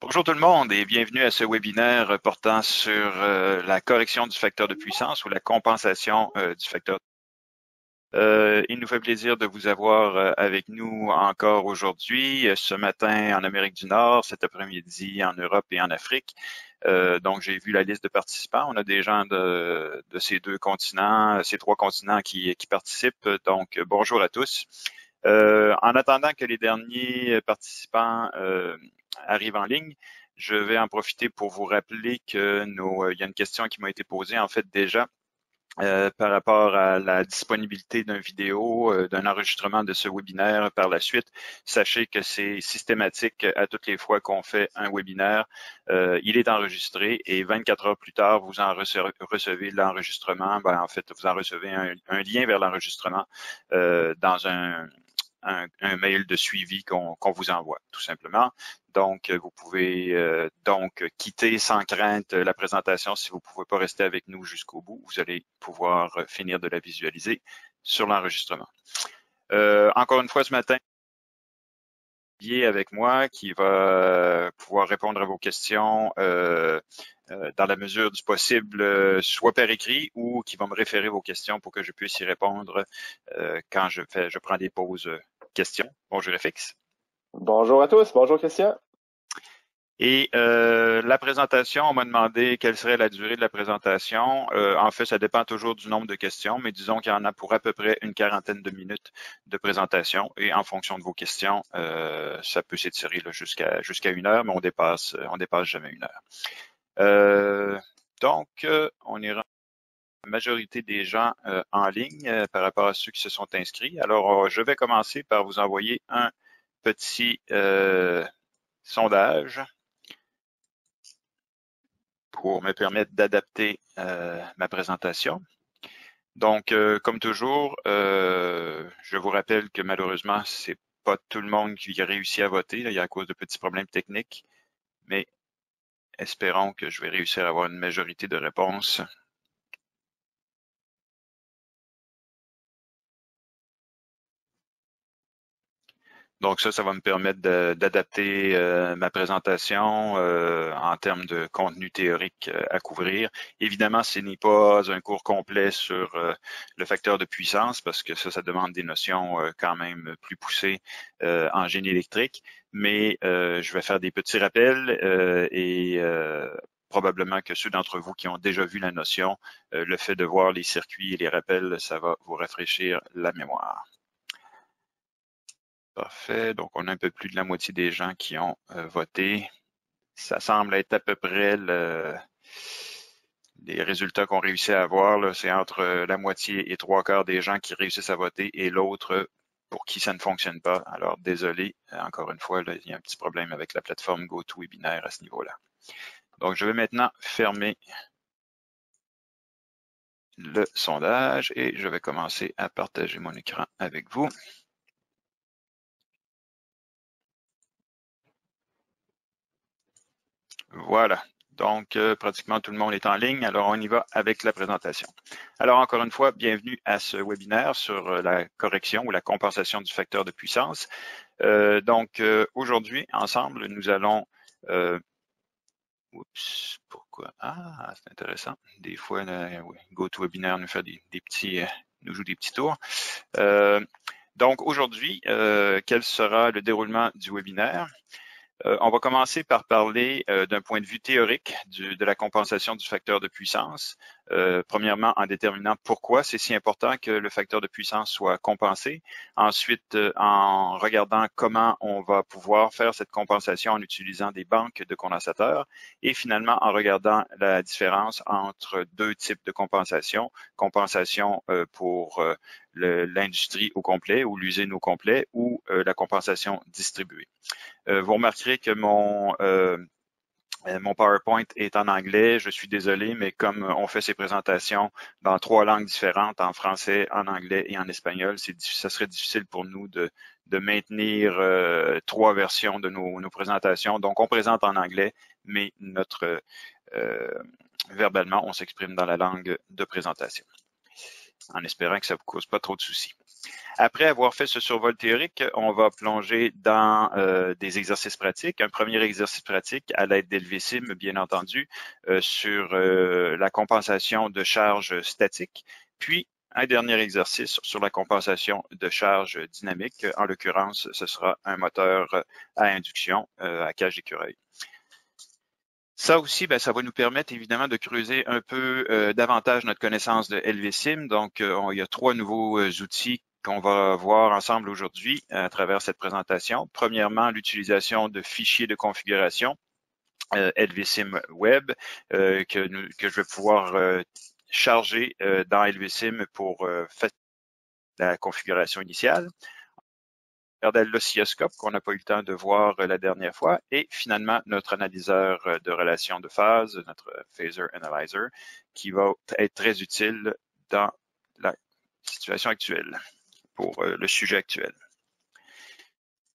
Bonjour tout le monde et bienvenue à ce webinaire portant sur la correction du facteur de puissance ou la compensation du facteur. Il nous fait plaisir de vous avoir avec nous encore aujourd'hui, ce matin en Amérique du Nord, cet après-midi en Europe et en Afrique. Donc, j'ai vu la liste de participants. On a des gens de ces deux continents, ces trois continents qui participent. Donc, bonjour à tous. En attendant que les derniers participants arrivent en ligne, je vais en profiter pour vous rappeler que il y a une question qui m'a été posée en fait déjà par rapport à la disponibilité d'une vidéo, d'un enregistrement de ce webinaire par la suite. Sachez que c'est systématique à toutes les fois qu'on fait un webinaire. Il est enregistré et 24 heures plus tard, vous en recevez l'enregistrement. En fait, vous en recevez un lien vers l'enregistrement dans un mail de suivi qu'on vous envoie, tout simplement. Donc, vous pouvez donc quitter sans crainte la présentation si vous ne pouvez pas rester avec nous jusqu'au bout. Vous allez pouvoir finir de la visualiser sur l'enregistrement. Encore une fois, ce matin, avec moi qui va pouvoir répondre à vos questions dans la mesure du possible, soit par écrit ou qui va me référer vos questions pour que je puisse y répondre quand je prends des pauses questions. Bonjour FX. Bonjour à tous, bonjour Christian. Et la présentation, on m'a demandé quelle serait la durée de la présentation. En fait, ça dépend toujours du nombre de questions, mais disons qu'il y en a pour à peu près une quarantaine de minutes de présentation. Et en fonction de vos questions, ça peut s'étirer jusqu'à 1 heure, mais on dépasse jamais 1 heure. Donc, on ira la majorité des gens en ligne par rapport à ceux qui se sont inscrits. Alors, je vais commencer par vous envoyer un petit sondage pour me permettre d'adapter ma présentation. Donc, comme toujours, je vous rappelle que malheureusement, c'est pas tout le monde qui a réussi à voter. Là, il y a à cause de petits problèmes techniques, mais espérons que je vais réussir à avoir une majorité de réponses. Donc ça va me permettre d'adapter ma présentation en termes de contenu théorique à couvrir. Évidemment, ce n'est pas un cours complet sur le facteur de puissance parce que ça demande des notions quand même plus poussées en génie électrique, mais je vais faire des petits rappels et probablement que ceux d'entre vous qui ont déjà vu la notion, le fait de voir les circuits et les rappels, ça va vous rafraîchir la mémoire. Parfait. Donc, on a un peu plus de la moitié des gens qui ont voté. Ça semble être à peu près les résultats qu'on réussit à avoir. C'est entre la moitié et 3/4 des gens qui réussissent à voter et l'autre pour qui ça ne fonctionne pas. Alors, désolé, encore une fois, là, il y a un petit problème avec la plateforme GoToWebinar à ce niveau-là. Donc, je vais maintenant fermer le sondage et je vais commencer à partager mon écran avec vous. Voilà. Donc, pratiquement tout le monde est en ligne. Alors, on y va avec la présentation. Alors, encore une fois, bienvenue à ce webinaire sur la correction ou la compensation du facteur de puissance. Donc, aujourd'hui, ensemble, nous allons... oups, pourquoi? Ah, c'est intéressant. Des fois, oui, GoToWebinar nous fait nous joue des petits tours. Donc, aujourd'hui, quel sera le déroulement du webinaire? On va commencer par parler d'un point de vue théorique de la compensation du facteur de puissance. Premièrement, en déterminant pourquoi c'est si important que le facteur de puissance soit compensé. Ensuite, en regardant comment on va pouvoir faire cette compensation en utilisant des banques de condensateurs. Et finalement, en regardant la différence entre deux types de compensation. Compensation pour l'industrie au complet ou l'usine au complet ou la compensation distribuée. Vous remarquerez que mon PowerPoint est en anglais. Je suis désolé, mais comme on fait ces présentations dans 3 langues différentes, en français, en anglais et en espagnol, ça serait difficile pour nous de maintenir 3 versions de nos présentations. Donc, on présente en anglais, mais verbalement, on s'exprime dans la langue de présentation, en espérant que ça ne vous cause pas trop de soucis. Après avoir fait ce survol théorique, on va plonger dans des exercices pratiques. Un premier exercice pratique à l'aide d'LVSIM, bien entendu, sur la compensation de charges statiques, puis un dernier exercice sur la compensation de charges dynamiques. En l'occurrence, ce sera un moteur à induction à cage d'écureuil. Ça aussi, ça va nous permettre évidemment de creuser un peu davantage notre connaissance de LVSIM. Donc, il y a 3 nouveaux outils qu'on va voir ensemble aujourd'hui à travers cette présentation. Premièrement, l'utilisation de fichiers de configuration LVSIM Web que je vais pouvoir charger dans LVSIM pour faire la configuration initiale. Regardez l'oscilloscope qu'on n'a pas eu le temps de voir la dernière fois et finalement notre analyseur de relations de phase, notre Phasor Analyzer, qui va être très utile dans la situation actuelle, pour le sujet actuel.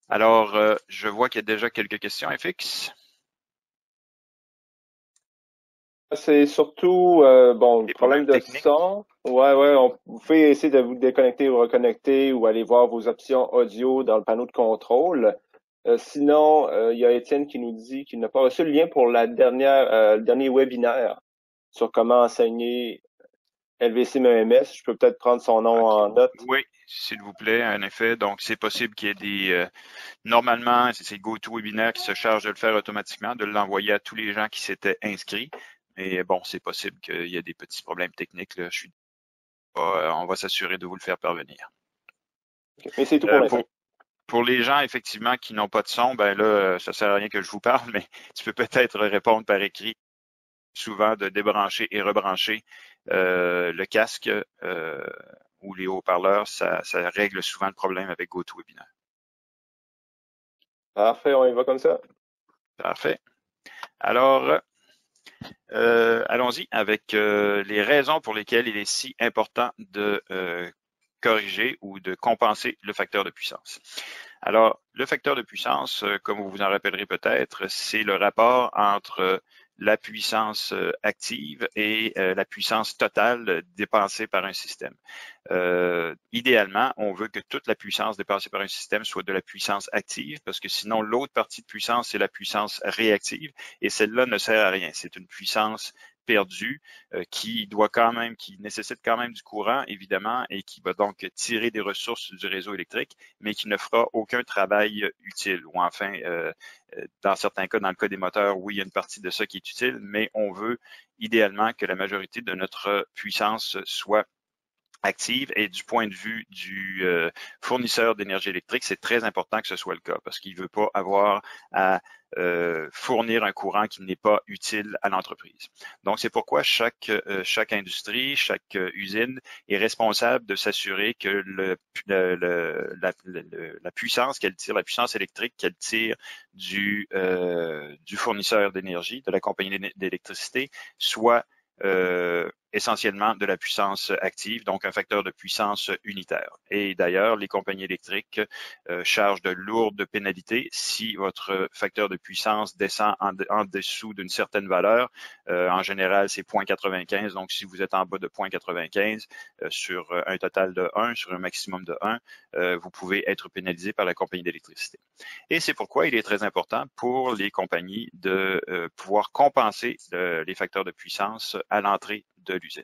Alors, je vois qu'il y a déjà quelques questions, FX. C'est surtout, Des problème de techniques. son. Ouais, vous pouvez essayer de vous déconnecter ou reconnecter ou aller voir vos options audio dans le panneau de contrôle. Sinon, il y a Étienne qui nous dit qu'il n'a pas reçu le lien pour le dernier webinaire sur comment enseigner LVCIM EMS. Je peux peut-être prendre son nom en note. Oui, s'il vous plaît, en effet. Donc, c'est possible qu'il y ait des... normalement, c'est GoToWebinar qui se charge de le faire automatiquement, de l'envoyer à tous les gens qui s'étaient inscrits. Mais bon, c'est possible qu'il y ait des petits problèmes techniques. Là. On va s'assurer de vous le faire parvenir. Okay. Mais c'est tout pour l'instant. Pour les gens, effectivement, qui n'ont pas de son, là, ça sert à rien que je vous parle, mais tu peux peut-être répondre par écrit. Souvent, de débrancher et rebrancher le casque ou les haut-parleurs, ça règle souvent le problème avec GoToWebinar. Parfait, on y va comme ça. Parfait. Alors, allons-y avec les raisons pour lesquelles il est si important de corriger ou de compenser le facteur de puissance. Alors, le facteur de puissance, comme vous vous en rappellerez peut-être, c'est le rapport entre la puissance active et la puissance totale dépensée par un système. Idéalement, on veut que toute la puissance dépensée par un système soit de la puissance active, parce que sinon, l'autre partie de puissance, c'est la puissance réactive, et celle-là ne sert à rien. C'est une puissance perdue qui nécessite quand même du courant, évidemment, et qui va donc tirer des ressources du réseau électrique, mais qui ne fera aucun travail utile. Ou enfin, dans certains cas, dans le cas des moteurs, oui, il y a une partie de ça qui est utile, mais on veut idéalement que la majorité de notre puissance soit active, et du point de vue du fournisseur d'énergie électrique, c'est très important que ce soit le cas parce qu'il ne veut pas avoir à fournir un courant qui n'est pas utile à l'entreprise. Donc, c'est pourquoi chaque industrie, chaque usine est responsable de s'assurer que la puissance qu'elle tire, la puissance électrique qu'elle tire du fournisseur d'énergie, de la compagnie d'électricité, soit essentiellement de la puissance active, donc un facteur de puissance unitaire. Et d'ailleurs, les compagnies électriques chargent de lourdes pénalités si votre facteur de puissance descend en dessous d'une certaine valeur. En général, c'est 0,95. Donc, si vous êtes en bas de 0,95 sur un total de 1, sur un maximum de 1, vous pouvez être pénalisé par la compagnie d'électricité. Et c'est pourquoi il est très important pour les compagnies de pouvoir compenser les facteurs de puissance à l'entrée de l'usine.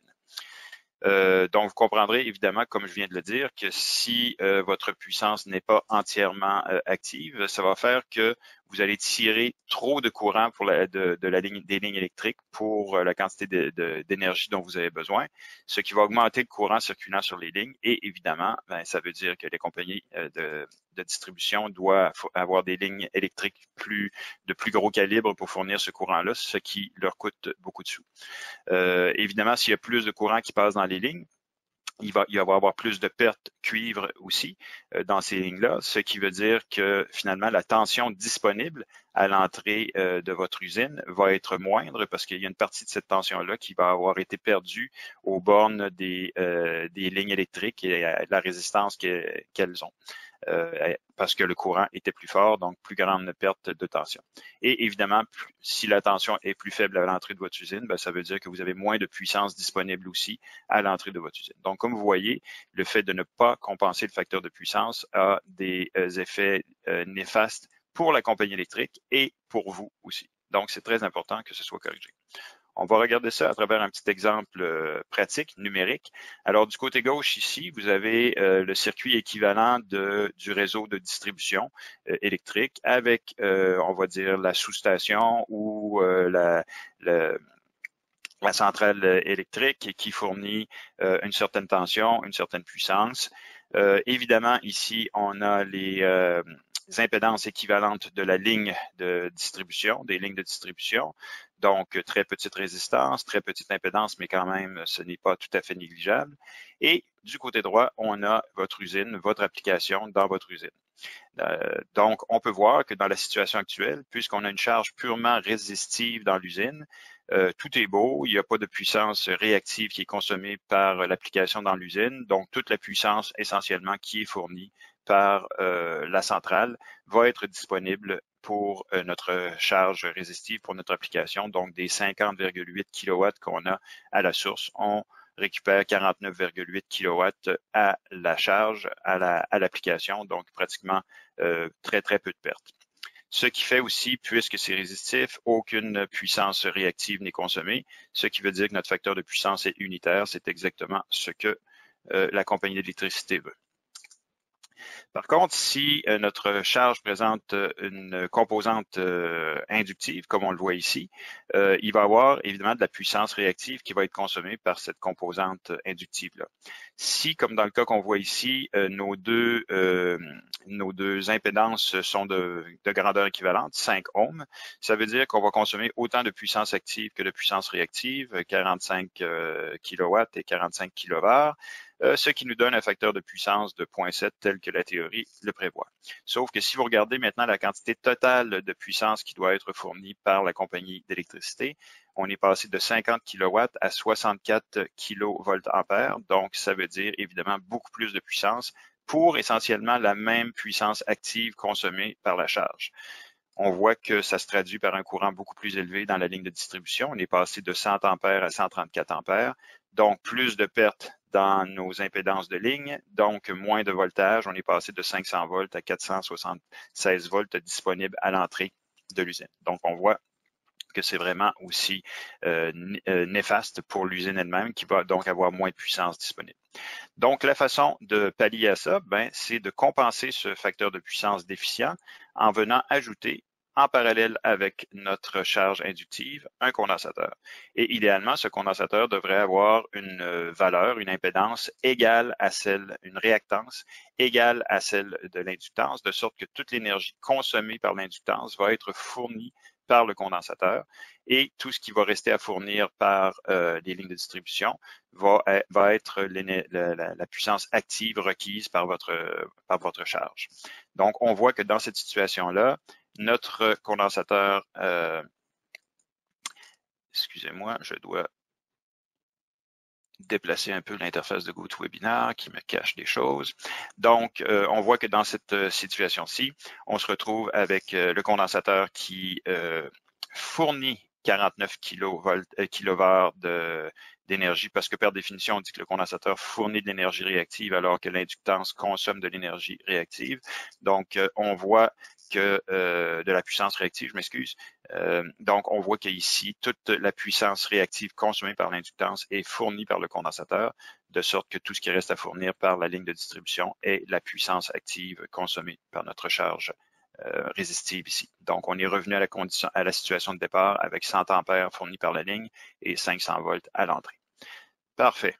Donc, vous comprendrez évidemment, comme je viens de le dire, que si votre puissance n'est pas entièrement active, ça va faire que vous allez tirer trop de courant pour des lignes électriques pour la quantité d'énergie dont vous avez besoin, ce qui va augmenter le courant circulant sur les lignes. Et évidemment, ça veut dire que les compagnies de distribution doivent avoir des lignes électriques de plus gros calibre pour fournir ce courant-là, ce qui leur coûte beaucoup de sous. Évidemment, s'il y a plus de courant qui passe dans les lignes, il va y avoir plus de pertes cuivre aussi dans ces lignes-là, ce qui veut dire que finalement, la tension disponible à l'entrée de votre usine va être moindre parce qu'il y a une partie de cette tension-là qui va avoir été perdue aux bornes des lignes électriques et à la résistance qu'elles ont. parce que le courant était plus fort, donc plus grande perte de tension. Et évidemment, si la tension est plus faible à l'entrée de votre usine, ben, ça veut dire que vous avez moins de puissance disponible aussi à l'entrée de votre usine. Donc, comme vous voyez, le fait de ne pas compenser le facteur de puissance a des effets néfastes pour la compagnie électrique et pour vous aussi. Donc, c'est très important que ce soit corrigé. On va regarder ça à travers un petit exemple pratique, numérique. Alors, du côté gauche ici, vous avez le circuit équivalent du réseau de distribution électrique avec, on va dire, la sous-station ou la centrale électrique qui fournit une certaine tension, une certaine puissance. Évidemment, ici, on a les impédances équivalentes de la ligne de distribution, des lignes de distribution. Donc, très petite résistance, très petite impédance, mais quand même, ce n'est pas tout à fait négligeable. Et du côté droit, on a votre usine, votre application dans votre usine. Donc, on peut voir que dans la situation actuelle, puisqu'on a une charge purement résistive dans l'usine, tout est beau, il n'y a pas de puissance réactive qui est consommée par l'application dans l'usine, donc toute la puissance essentiellement qui est fournie par la centrale va être disponible pour notre charge résistive, pour notre application, donc des 50,8 kW qu'on a à la source, on récupère 49,8 kW à la charge, à l'application, donc pratiquement très, très peu de pertes. Ce qui fait aussi, puisque c'est résistif, aucune puissance réactive n'est consommée, ce qui veut dire que notre facteur de puissance est unitaire. C'est exactement ce que la compagnie d'électricité veut. Par contre, si notre charge présente une composante inductive, comme on le voit ici, il va y avoir évidemment de la puissance réactive qui va être consommée par cette composante inductive-là. Si, comme dans le cas qu'on voit ici, nos deux impédances sont de grandeur équivalente, 5 ohms, ça veut dire qu'on va consommer autant de puissance active que de puissance réactive, 45 kW et 45 kVAR. Ce qui nous donne un facteur de puissance de 0,7 tel que la théorie le prévoit. Sauf que si vous regardez maintenant la quantité totale de puissance qui doit être fournie par la compagnie d'électricité, on est passé de 50 kW à 64 kVA. Donc, ça veut dire évidemment beaucoup plus de puissance pour essentiellement la même puissance active consommée par la charge. On voit que ça se traduit par un courant beaucoup plus élevé dans la ligne de distribution. On est passé de 100 ampères à 134 ampères. Donc, plus de pertes dans nos impédances de ligne, donc moins de voltage. On est passé de 500 volts à 476 volts disponibles à l'entrée de l'usine. Donc, on voit que c'est vraiment aussi néfaste pour l'usine elle-même qui va donc avoir moins de puissance disponible. Donc, la façon de pallier à ça, c'est de compenser ce facteur de puissance déficient en venant ajouter en parallèle avec notre charge inductive, un condensateur. Et idéalement, ce condensateur devrait avoir une valeur, une impédance égale à celle, une réactance égale à celle de l'inductance, de sorte que toute l'énergie consommée par l'inductance va être fournie par le condensateur et tout ce qui va rester à fournir par les lignes de distribution va être la puissance active requise par votre charge. Donc, on voit que dans cette situation-là, notre condensateur, excusez-moi, je dois déplacer un peu l'interface de GoToWebinar qui me cache des choses. Donc, on voit que dans cette situation-ci, on se retrouve avec le condensateur qui fournit 49 kV d'énergie parce que par définition, on dit que le condensateur fournit de l'énergie réactive alors que l'inductance consomme de l'énergie réactive. Donc, on voit que de la puissance réactive, je m'excuse. Donc, on voit qu'ici, toute la puissance réactive consommée par l'inductance est fournie par le condensateur, de sorte que tout ce qui reste à fournir par la ligne de distribution est la puissance active consommée par notre charge résistive ici. Donc, on est revenu à la situation de départ avec 100 ampères fournis par la ligne et 500 volts à l'entrée. Parfait.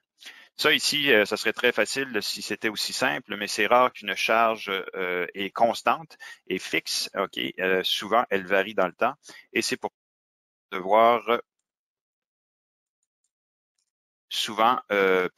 Ça ici, ça serait très facile si c'était aussi simple, mais c'est rare qu'une charge est constante et fixe. OK, souvent, elle varie dans le temps et c'est pour devoir souvent,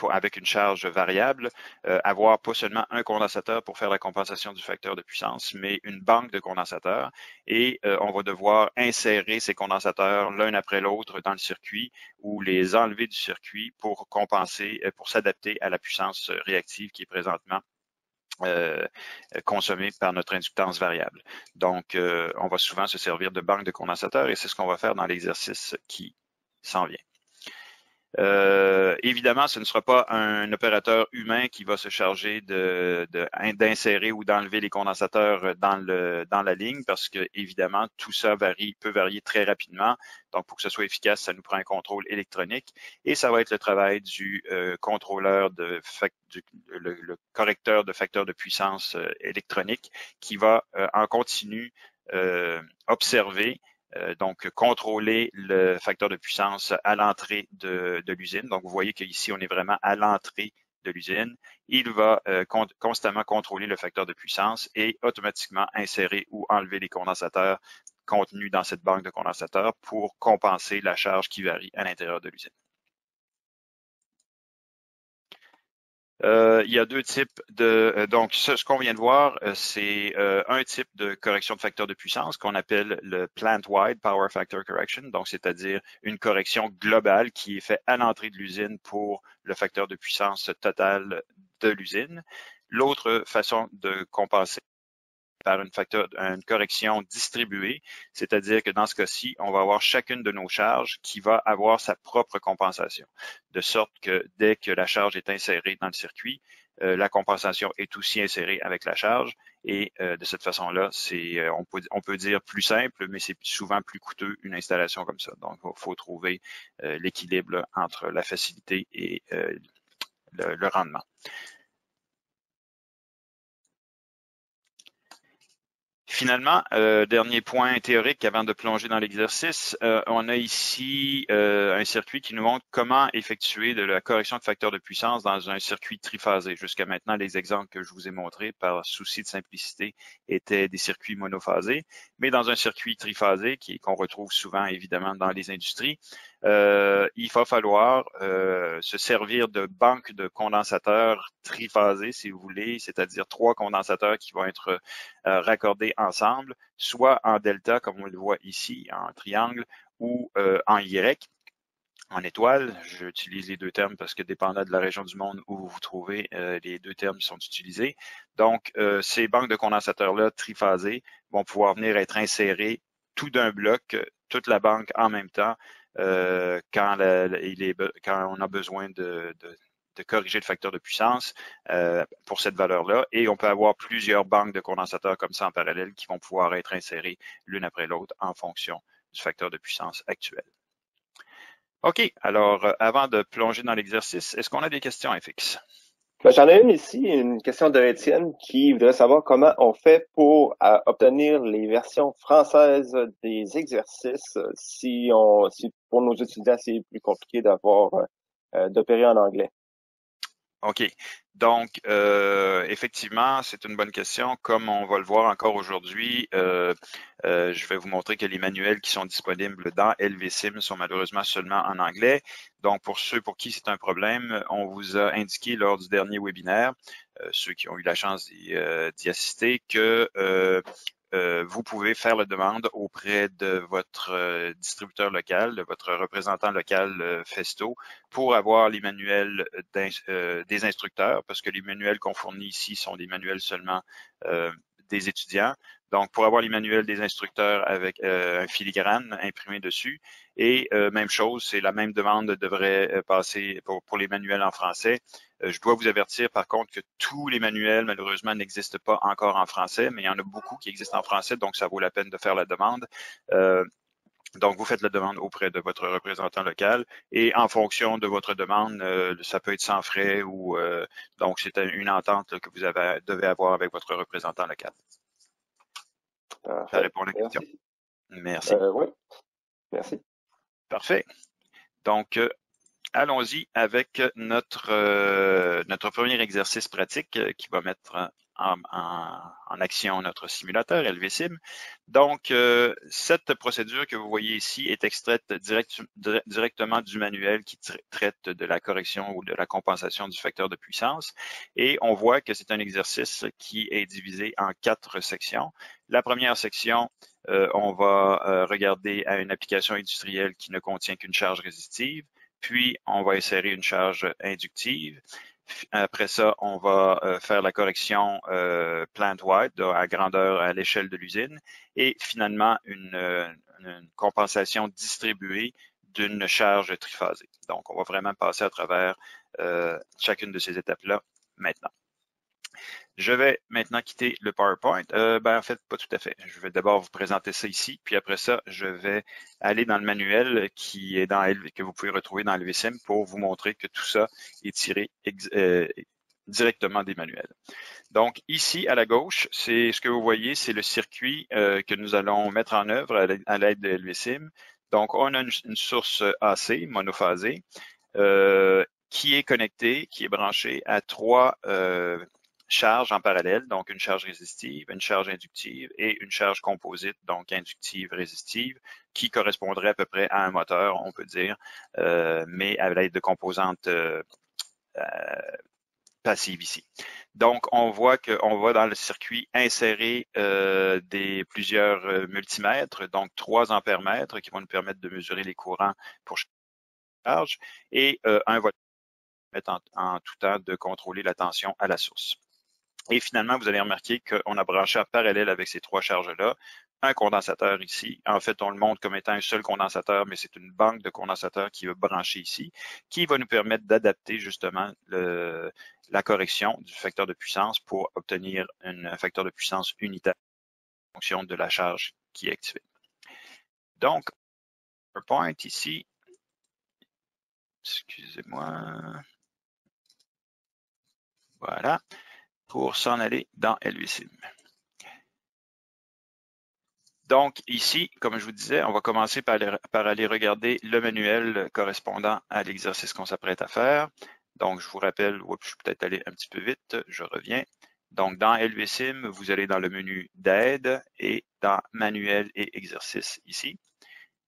avec une charge variable, avoir pas seulement un condensateur pour faire la compensation du facteur de puissance, mais une banque de condensateurs. Et on va devoir insérer ces condensateurs l'un après l'autre dans le circuit ou les enlever du circuit pour compenser, pour s'adapter à la puissance réactive qui est présentement consommés par notre inductance variable. Donc, on va souvent se servir de banque de condensateurs et c'est ce qu'on va faire dans l'exercice qui s'en vient. Évidemment, ce ne sera pas un opérateur humain qui va se charger d'insérer ou d'enlever les condensateurs dans la ligne parce que, évidemment, tout ça peut varier très rapidement. Donc, pour que ce soit efficace, ça nous prend un contrôle électronique et ça va être le travail du contrôleur le correcteur de facteurs de puissance électronique qui va en continu observer donc contrôler le facteur de puissance à l'entrée de l'usine. Donc, vous voyez qu'ici, on est vraiment à l'entrée de l'usine. Il va constamment contrôler le facteur de puissance et automatiquement insérer ou enlever les condensateurs contenus dans cette banque de condensateurs pour compenser la charge qui varie à l'intérieur de l'usine. Il y a deux types donc ce qu'on vient de voir, c'est un type de correction de facteur de puissance qu'on appelle le plant-wide power factor correction, donc c'est-à-dire une correction globale qui est faite à l'entrée de l'usine pour le facteur de puissance total de l'usine. L'autre façon de compenser par une correction distribuée, c'est-à-dire que dans ce cas-ci, on va avoir chacune de nos charges qui va avoir sa propre compensation, de sorte que dès que la charge est insérée dans le circuit, la compensation est aussi insérée avec la charge et de cette façon-là, on peut dire plus simple, mais c'est souvent plus coûteux une installation comme ça. Donc, il faut trouver l'équilibre entre la facilité et le rendement. Finalement, dernier point théorique avant de plonger dans l'exercice, on a ici un circuit qui nous montre comment effectuer de la correction de facteurs de puissance dans un circuit triphasé. Jusqu'à maintenant, les exemples que je vous ai montrés par souci de simplicité étaient des circuits monophasés, mais dans un circuit triphasé qu'on retrouve souvent évidemment dans les industries, il va falloir se servir de banques de condensateurs triphasés, si vous voulez, c'est-à-dire 3 condensateurs qui vont être raccordés ensemble, soit en delta, comme on le voit ici, en triangle, ou en Y, en étoile. J'utilise les deux termes parce que dépendant de la région du monde où vous vous trouvez, les deux termes sont utilisés. Donc, ces banques de condensateurs-là triphasés vont pouvoir venir être insérées tout d'un bloc, toute la banque en même temps, quand on a besoin de corriger le facteur de puissance pour cette valeur-là. Et on peut avoir plusieurs banques de condensateurs comme ça en parallèle qui vont pouvoir être insérées l'une après l'autre en fonction du facteur de puissance actuel. OK, alors avant de plonger dans l'exercice, est-ce qu'on a des questions, FX? J'en ai une ici, une question de Étienne qui voudrait savoir comment on fait pour obtenir les versions françaises des exercices si pour nos étudiants c'est plus compliqué d'opérer en anglais. OK. Donc, effectivement, c'est une bonne question. Comme on va le voir encore aujourd'hui, je vais vous montrer que les manuels qui sont disponibles dans LVSIM sont malheureusement seulement en anglais. Donc, pour ceux pour qui c'est un problème, on vous a indiqué lors du dernier webinaire, ceux qui ont eu la chance d'y assister, que vous pouvez faire la demande auprès de votre distributeur local, de votre représentant local Festo, pour avoir les manuels des instructeurs, parce que les manuels qu'on fournit ici sont des manuels seulement des étudiants. Donc, pour avoir les manuels des instructeurs avec un filigrane imprimé dessus. Et même chose, c'est la même demande devrait passer pour les manuels en français. Je dois vous avertir par contre que tous les manuels, malheureusement, n'existent pas encore en français, mais il y en a beaucoup qui existent en français, donc ça vaut la peine de faire la demande. Donc, vous faites la demande auprès de votre représentant local et en fonction de votre demande, ça peut être sans frais ou donc c'est une entente là, que vous devez avoir avec votre représentant local. Ça répond à la question. Merci. Oui, merci. Parfait. Donc, allons-y avec notre premier exercice pratique qui va mettre en action notre simulateur LVSIM. Donc, cette procédure que vous voyez ici est extraite directement du manuel qui traite de la correction ou de la compensation du facteur de puissance. Et on voit que c'est un exercice qui est divisé en 4 sections. La première section, on va regarder à une application industrielle qui ne contient qu'une charge résistive. Puis, on va insérer une charge inductive. Après ça, on va faire la correction plant-wide, à grandeur, à l'échelle de l'usine. Et finalement, une compensation distribuée d'une charge triphasée. Donc, on va vraiment passer à travers chacune de ces étapes-là maintenant. Je vais maintenant quitter le PowerPoint. En fait, pas tout à fait. Je vais d'abord vous présenter ça ici, puis après ça, je vais aller dans le manuel qui est que vous pouvez retrouver dans LVSIM pour vous montrer que tout ça est tiré directement des manuels. Donc ici à la gauche, c'est ce que vous voyez, c'est le circuit que nous allons mettre en œuvre à l'aide de LVSIM. Donc on a une source AC monophasée qui est connectée, qui est branchée à trois charges en parallèle, donc une charge résistive, une charge inductive et une charge composite, donc inductive, résistive, qui correspondrait à peu près à un moteur, on peut dire, mais à l'aide de composantes passives ici. Donc, on voit qu'on va dans le circuit insérer plusieurs multimètres, donc 3 ampères-mètres qui vont nous permettre de mesurer les courants pour chaque charge et un voltmètre en tout temps de contrôler la tension à la source. Et finalement, vous allez remarquer qu'on a branché en parallèle avec ces 3 charges-là un condensateur ici. En fait, on le montre comme étant un seul condensateur, mais c'est une banque de condensateurs qui va brancher ici, qui va nous permettre d'adapter justement la correction du facteur de puissance pour obtenir un facteur de puissance unitaire en fonction de la charge qui est activée. Donc, PowerPoint ici, excusez-moi, voilà, pour s'en aller dans LVSIM. Donc ici, comme je vous disais, on va commencer par aller regarder le manuel correspondant à l'exercice qu'on s'apprête à faire. Donc je vous rappelle, je suis peut-être allé un petit peu vite, je reviens. Donc dans LVSIM, vous allez dans le menu d'aide et dans manuel et exercice ici.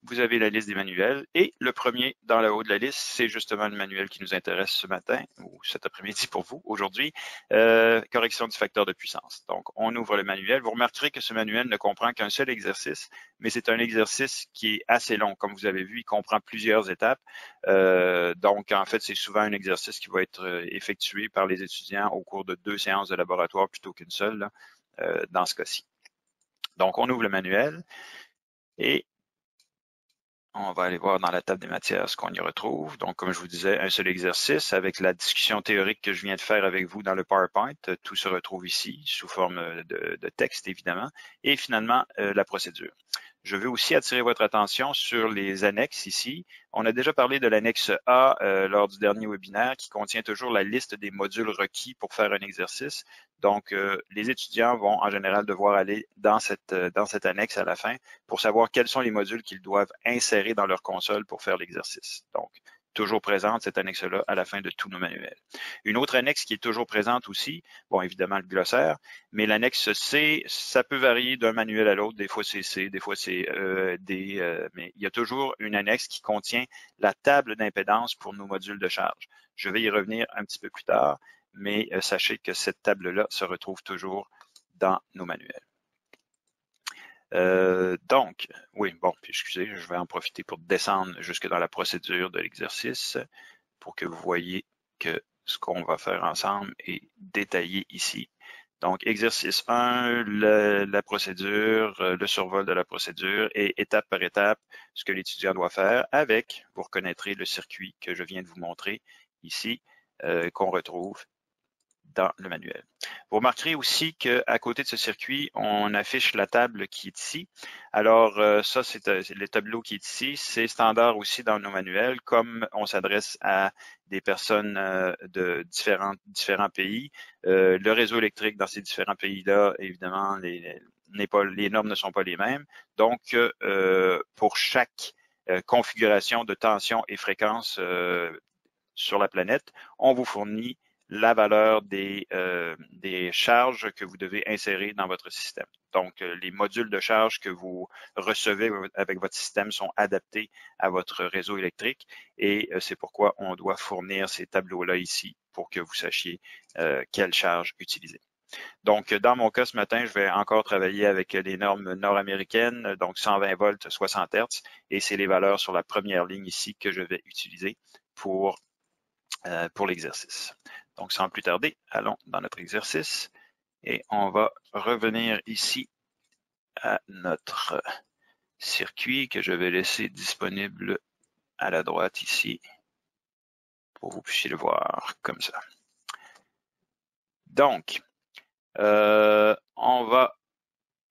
Vous avez la liste des manuels et le premier dans le haut de la liste, c'est justement le manuel qui nous intéresse ce matin ou cet après-midi pour vous aujourd'hui, correction du facteur de puissance. Donc, on ouvre le manuel. Vous remarquerez que ce manuel ne comprend qu'un seul exercice, mais c'est un exercice qui est assez long. Comme vous avez vu, il comprend plusieurs étapes. Donc, en fait, c'est souvent un exercice qui va être effectué par les étudiants au cours de 2 séances de laboratoire plutôt qu'une seule là, dans ce cas-ci. Donc, on ouvre le manuel et on va aller voir dans la table des matières ce qu'on y retrouve. Donc, comme je vous disais, un seul exercice avec la discussion théorique que je viens de faire avec vous dans le PowerPoint. Tout se retrouve ici sous forme de texte, évidemment. Et finalement, la procédure. Je veux aussi attirer votre attention sur les annexes ici. On a déjà parlé de l'annexe A lors du dernier webinaire qui contient toujours la liste des modules requis pour faire un exercice. Donc, les étudiants vont en général devoir aller dans cette annexe à la fin pour savoir quels sont les modules qu'ils doivent insérer dans leur console pour faire l'exercice. Donc, toujours présente cette annexe-là à la fin de tous nos manuels. Une autre annexe qui est toujours présente aussi, bon, évidemment le glossaire, mais l'annexe C, ça peut varier d'un manuel à l'autre, des fois c'est C, des fois c'est D, mais il y a toujours une annexe qui contient la table d'impédance pour nos modules de charge. Je vais y revenir un petit peu plus tard, mais sachez que cette table-là se retrouve toujours dans nos manuels. Donc, oui, bon, puis excusez, je vais en profiter pour descendre jusque dans la procédure de l'exercice pour que vous voyez que ce qu'on va faire ensemble est détaillé ici. Donc, exercice 1, la procédure, le survol de la procédure et étape par étape, ce que l'étudiant doit faire avec, vous reconnaîtrez le circuit que je viens de vous montrer ici, qu'on retrouve dans le manuel. Vous remarquerez aussi qu'à côté de ce circuit, on affiche la table qui est ici. Alors, ça, c'est le tableau qui est ici. C'est standard aussi dans nos manuels, comme on s'adresse à des personnes de différents pays. Le réseau électrique dans ces différents pays-là, évidemment, les normes ne sont pas les mêmes. Donc, pour chaque configuration de tension et fréquence sur la planète, on vous fournit la valeur des charges que vous devez insérer dans votre système. Donc, les modules de charge que vous recevez avec votre système sont adaptés à votre réseau électrique et c'est pourquoi on doit fournir ces tableaux-là ici pour que vous sachiez quelle charge utiliser. Donc, dans mon cas ce matin, je vais encore travailler avec les normes nord-américaines, donc 120 volts, 60 Hz, et c'est les valeurs sur la première ligne ici que je vais utiliser pour l'exercice. Donc, sans plus tarder, allons dans notre exercice et on va revenir ici à notre circuit que je vais laisser disponible à la droite ici pour que vous puissiez le voir comme ça. Donc, on va,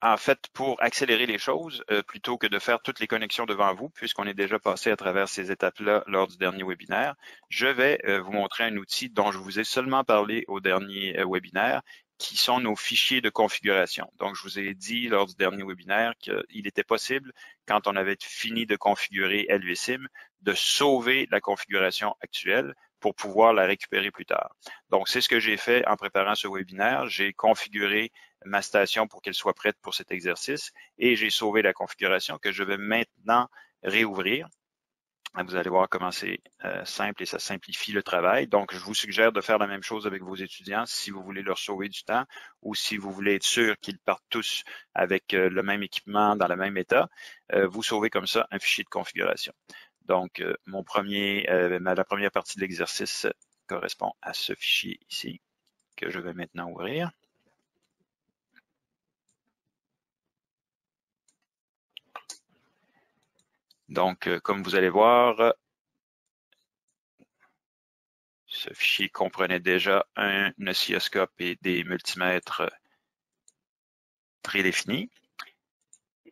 en fait, pour accélérer les choses, plutôt que de faire toutes les connexions devant vous, puisqu'on est déjà passé à travers ces étapes-là lors du dernier webinaire, je vais vous montrer un outil dont je vous ai seulement parlé au dernier webinaire, qui sont nos fichiers de configuration. Donc, je vous ai dit lors du dernier webinaire qu'il était possible, quand on avait fini de configurer LVSIM, de sauver la configuration actuelle pour pouvoir la récupérer plus tard. Donc, c'est ce que j'ai fait en préparant ce webinaire. J'ai configuré ma station pour qu'elle soit prête pour cet exercice et j'ai sauvé la configuration que je vais maintenant réouvrir. Vous allez voir comment c'est simple et ça simplifie le travail. Donc, je vous suggère de faire la même chose avec vos étudiants si vous voulez leur sauver du temps ou si vous voulez être sûr qu'ils partent tous avec le même équipement dans le même état. Vous sauvez comme ça un fichier de configuration. Donc, la première partie de l'exercice correspond à ce fichier ici que je vais maintenant ouvrir. Donc, comme vous allez voir, ce fichier comprenait déjà un oscilloscope et des multimètres prédéfinis.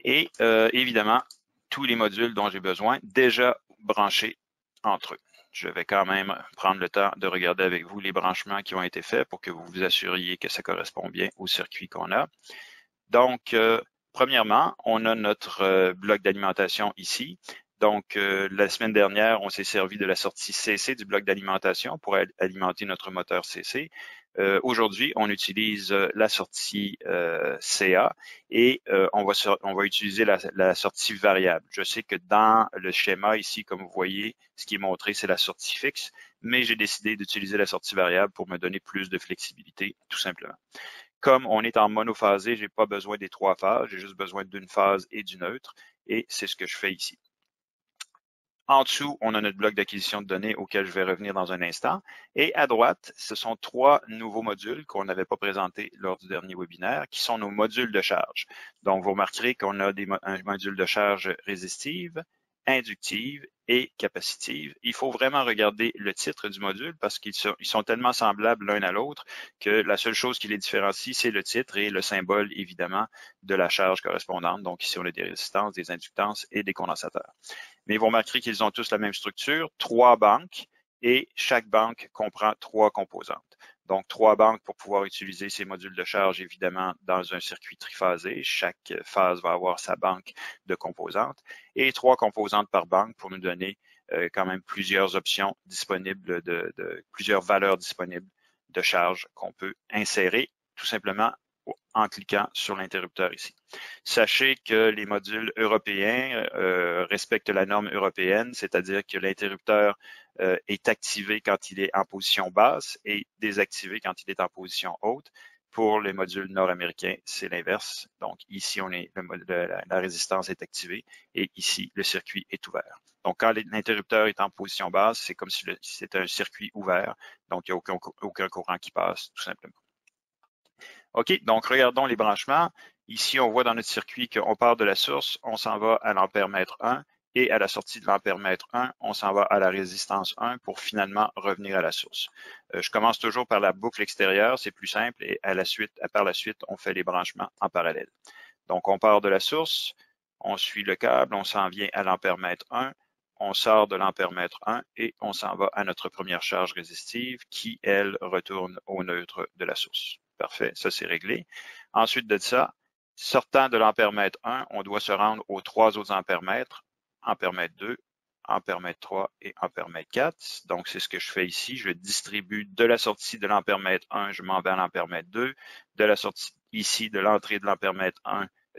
Et évidemment, tous les modules dont j'ai besoin déjà branchés entre eux. Je vais quand même prendre le temps de regarder avec vous les branchements qui ont été faits pour que vous vous assuriez que ça correspond bien au circuit qu'on a. Donc, premièrement, on a notre bloc d'alimentation ici. Donc, la semaine dernière, on s'est servi de la sortie CC du bloc d'alimentation pour alimenter notre moteur CC. Aujourd'hui, on utilise la sortie CA et on va utiliser la sortie variable. Je sais que dans le schéma ici, comme vous voyez, ce qui est montré, c'est la sortie fixe, mais j'ai décidé d'utiliser la sortie variable pour me donner plus de flexibilité, tout simplement. Comme on est en monophasé, j'ai pas besoin des trois phases, j'ai juste besoin d'une phase et du neutre, et c'est ce que je fais ici. En dessous, on a notre bloc d'acquisition de données auquel je vais revenir dans un instant. Et à droite, ce sont trois nouveaux modules qu'on n'avait pas présentés lors du dernier webinaire, qui sont nos modules de charge. Donc, vous remarquerez qu'on a un module de charge résistive, inductive et capacitive. Il faut vraiment regarder le titre du module parce qu'ils sont tellement semblables l'un à l'autre que la seule chose qui les différencie, c'est le titre et le symbole, évidemment, de la charge correspondante. Donc, ici, on a des résistances, des inductances et des condensateurs. Mais vous remarquerez qu'ils ont tous la même structure, trois banques, et chaque banque comprend trois composantes. Donc, trois banques pour pouvoir utiliser ces modules de charge, évidemment, dans un circuit triphasé. Chaque phase va avoir sa banque de composantes et trois composantes par banque pour nous donner quand même plusieurs options disponibles, plusieurs valeurs disponibles de charge qu'on peut insérer tout simplement en cliquant sur l'interrupteur ici. Sachez que les modules européens respectent la norme européenne, c'est-à-dire que l'interrupteur est activé quand il est en position basse et désactivé quand il est en position haute. Pour les modules nord-américains, c'est l'inverse. Donc ici, la résistance est activée et ici, le circuit est ouvert. Donc quand l'interrupteur est en position basse, c'est comme si c'était un circuit ouvert. Donc il n'y a aucun courant qui passe, tout simplement. OK, donc regardons les branchements. Ici, on voit dans notre circuit qu'on part de la source, on s'en va à l'ampère-mètre 1 et à la sortie de l'ampère-mètre 1, on s'en va à la résistance 1 pour finalement revenir à la source. Je commence toujours par la boucle extérieure, c'est plus simple et par la suite, on fait les branchements en parallèle. Donc, on part de la source, on suit le câble, on s'en vient à l'ampère-mètre 1, on sort de l'ampère-mètre 1 et on s'en va à notre première charge résistive qui, elle, retourne au neutre de la source. Parfait, ça c'est réglé. Ensuite de ça, sortant de l'ampère-mètre 1, on doit se rendre aux trois autres ampères-mètres, ampère-mètre 2, ampère-mètre 3 et ampère-mètre 4. Donc, c'est ce que je fais ici. Je distribue de la sortie de l'ampère-mètre 1, je m'en vais à l'ampère-mètre 2. De la sortie ici de l'entrée de l'ampère-mètre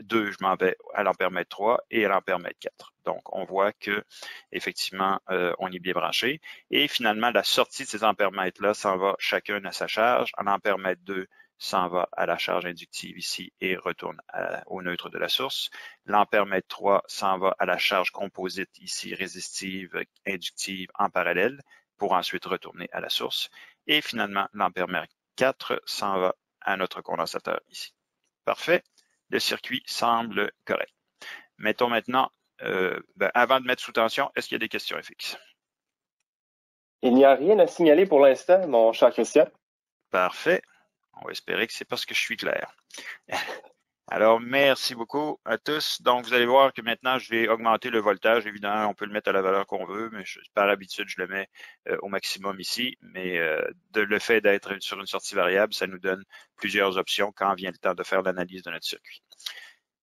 2, je m'en vais à l'ampère-mètre 3 et à l'ampère-mètre 4. Donc, on voit que effectivement, on est bien branché. Et finalement, la sortie de ces ampères-mètres-là s'en va chacun à sa charge. À l'ampère-mètre 2, s'en va à la charge inductive ici et retourne au neutre de la source. L'ampère-mètre 3 s'en va à la charge composite ici, résistive, inductive en parallèle pour ensuite retourner à la source. Et finalement, l'ampère 4 s'en va à notre condensateur ici. Parfait. Le circuit semble correct. Mettons maintenant, avant de mettre sous tension, est-ce qu'il y a des questions FX? Il n'y a rien à signaler pour l'instant, mon cher Christian. Parfait. On va espérer que c'est parce que je suis clair. Alors, merci beaucoup à tous. Donc, vous allez voir que maintenant, je vais augmenter le voltage. Évidemment, on peut le mettre à la valeur qu'on veut, mais par habitude, je le mets au maximum ici. Mais le fait d'être sur une sortie variable, ça nous donne plusieurs options quand vient le temps de faire l'analyse de notre circuit.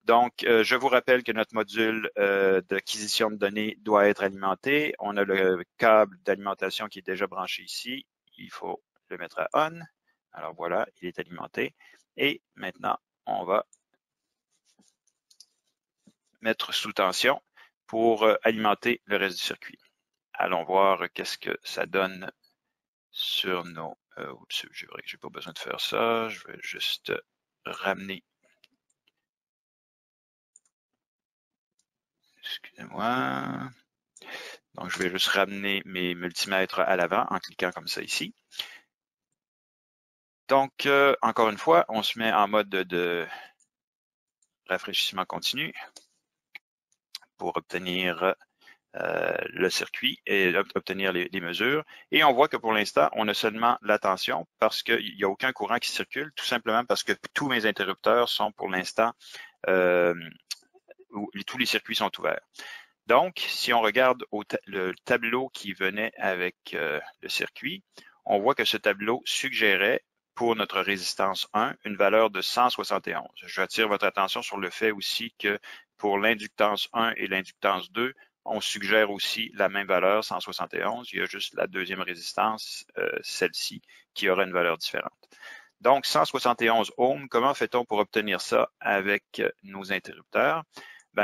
Donc, je vous rappelle que notre module d'acquisition de données doit être alimenté. On a le câble d'alimentation qui est déjà branché ici. Il faut le mettre à on. Alors voilà, il est alimenté. Et maintenant, on va mettre sous tension pour alimenter le reste du circuit. Allons voir qu'est-ce que ça donne sur nos... oups, j'ai pas besoin de faire ça. Je vais juste ramener... Excusez-moi. Donc, je vais juste ramener mes multimètres à l'avant en cliquant comme ça ici. Donc, encore une fois, on se met en mode de rafraîchissement continu pour obtenir le circuit et obtenir les mesures. Et on voit que pour l'instant, on a seulement la tension parce qu'il n'y a aucun courant qui circule, tout simplement parce que tous mes interrupteurs sont pour l'instant, tous les circuits sont ouverts. Donc, si on regarde le tableau qui venait avec le circuit, on voit que ce tableau suggérait pour notre résistance 1 une valeur de 171. J'attire votre attention sur le fait aussi que pour l'inductance 1 et l'inductance 2, on suggère aussi la même valeur, 171. Il y a juste la deuxième résistance, celle-ci, qui aura une valeur différente. Donc, 171 ohms, comment fait-on pour obtenir ça avec nos interrupteurs?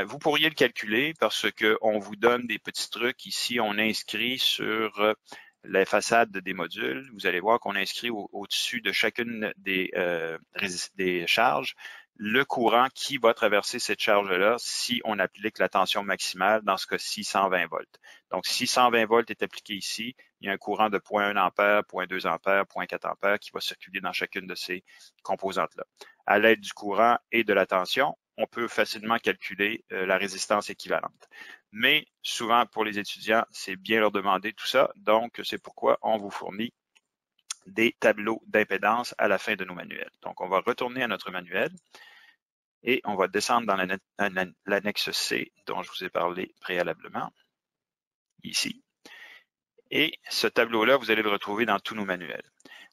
Vous pourriez le calculer parce qu'on vous donne des petits trucs. Ici, on inscrit sur la façade des modules. Vous allez voir qu'on inscrit au-dessus de chacune des charges le courant qui va traverser cette charge-là si on applique la tension maximale, dans ce cas-ci, 120 volts. Donc, si 120 volts est appliqué ici, il y a un courant de 0,1 ampère, 0,2 ampère, 0,4 ampère qui va circuler dans chacune de ces composantes-là. À l'aide du courant et de la tension, on peut facilement calculer la résistance équivalente. Mais souvent, pour les étudiants, c'est bien leur demander tout ça. Donc, c'est pourquoi on vous fournit des tableaux d'impédance à la fin de nos manuels. Donc, on va retourner à notre manuel et on va descendre dans l'annexe C dont je vous ai parlé préalablement, ici. Et ce tableau-là, vous allez le retrouver dans tous nos manuels.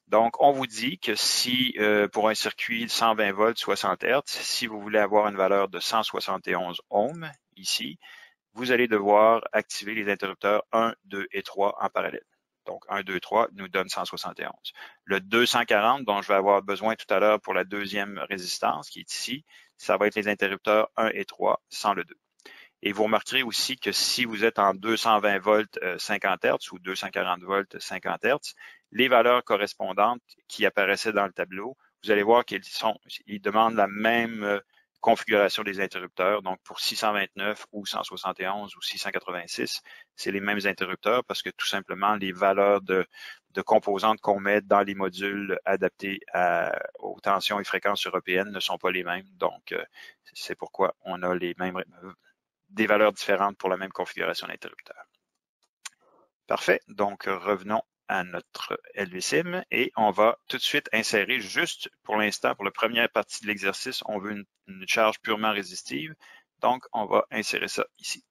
Donc, on vous dit que si pour un circuit 120 volts, 60 Hz, si vous voulez avoir une valeur de 171 ohms, ici, vous allez devoir activer les interrupteurs 1, 2 et 3 en parallèle. Donc, 1, 2, 3 nous donne 171. Le 240 dont je vais avoir besoin tout à l'heure pour la deuxième résistance, qui est ici, ça va être les interrupteurs 1 et 3 sans le 2. Et vous remarquerez aussi que si vous êtes en 220 volts 50 Hz ou 240 volts 50 Hz, les valeurs correspondantes qui apparaissaient dans le tableau, vous allez voir qu'ils demandent la même configuration des interrupteurs. Donc, pour 629 ou 171 ou 686, c'est les mêmes interrupteurs parce que tout simplement, les valeurs de composantes qu'on met dans les modules adaptés aux tensions et fréquences européennes ne sont pas les mêmes. Donc, c'est pourquoi on a les mêmes des valeurs différentes pour la même configuration d'interrupteur. Parfait. Donc, revenons à notre LVSIM et on va tout de suite insérer juste pour l'instant, pour la première partie de l'exercice, on veut une charge purement résistive. Donc, on va insérer ça ici.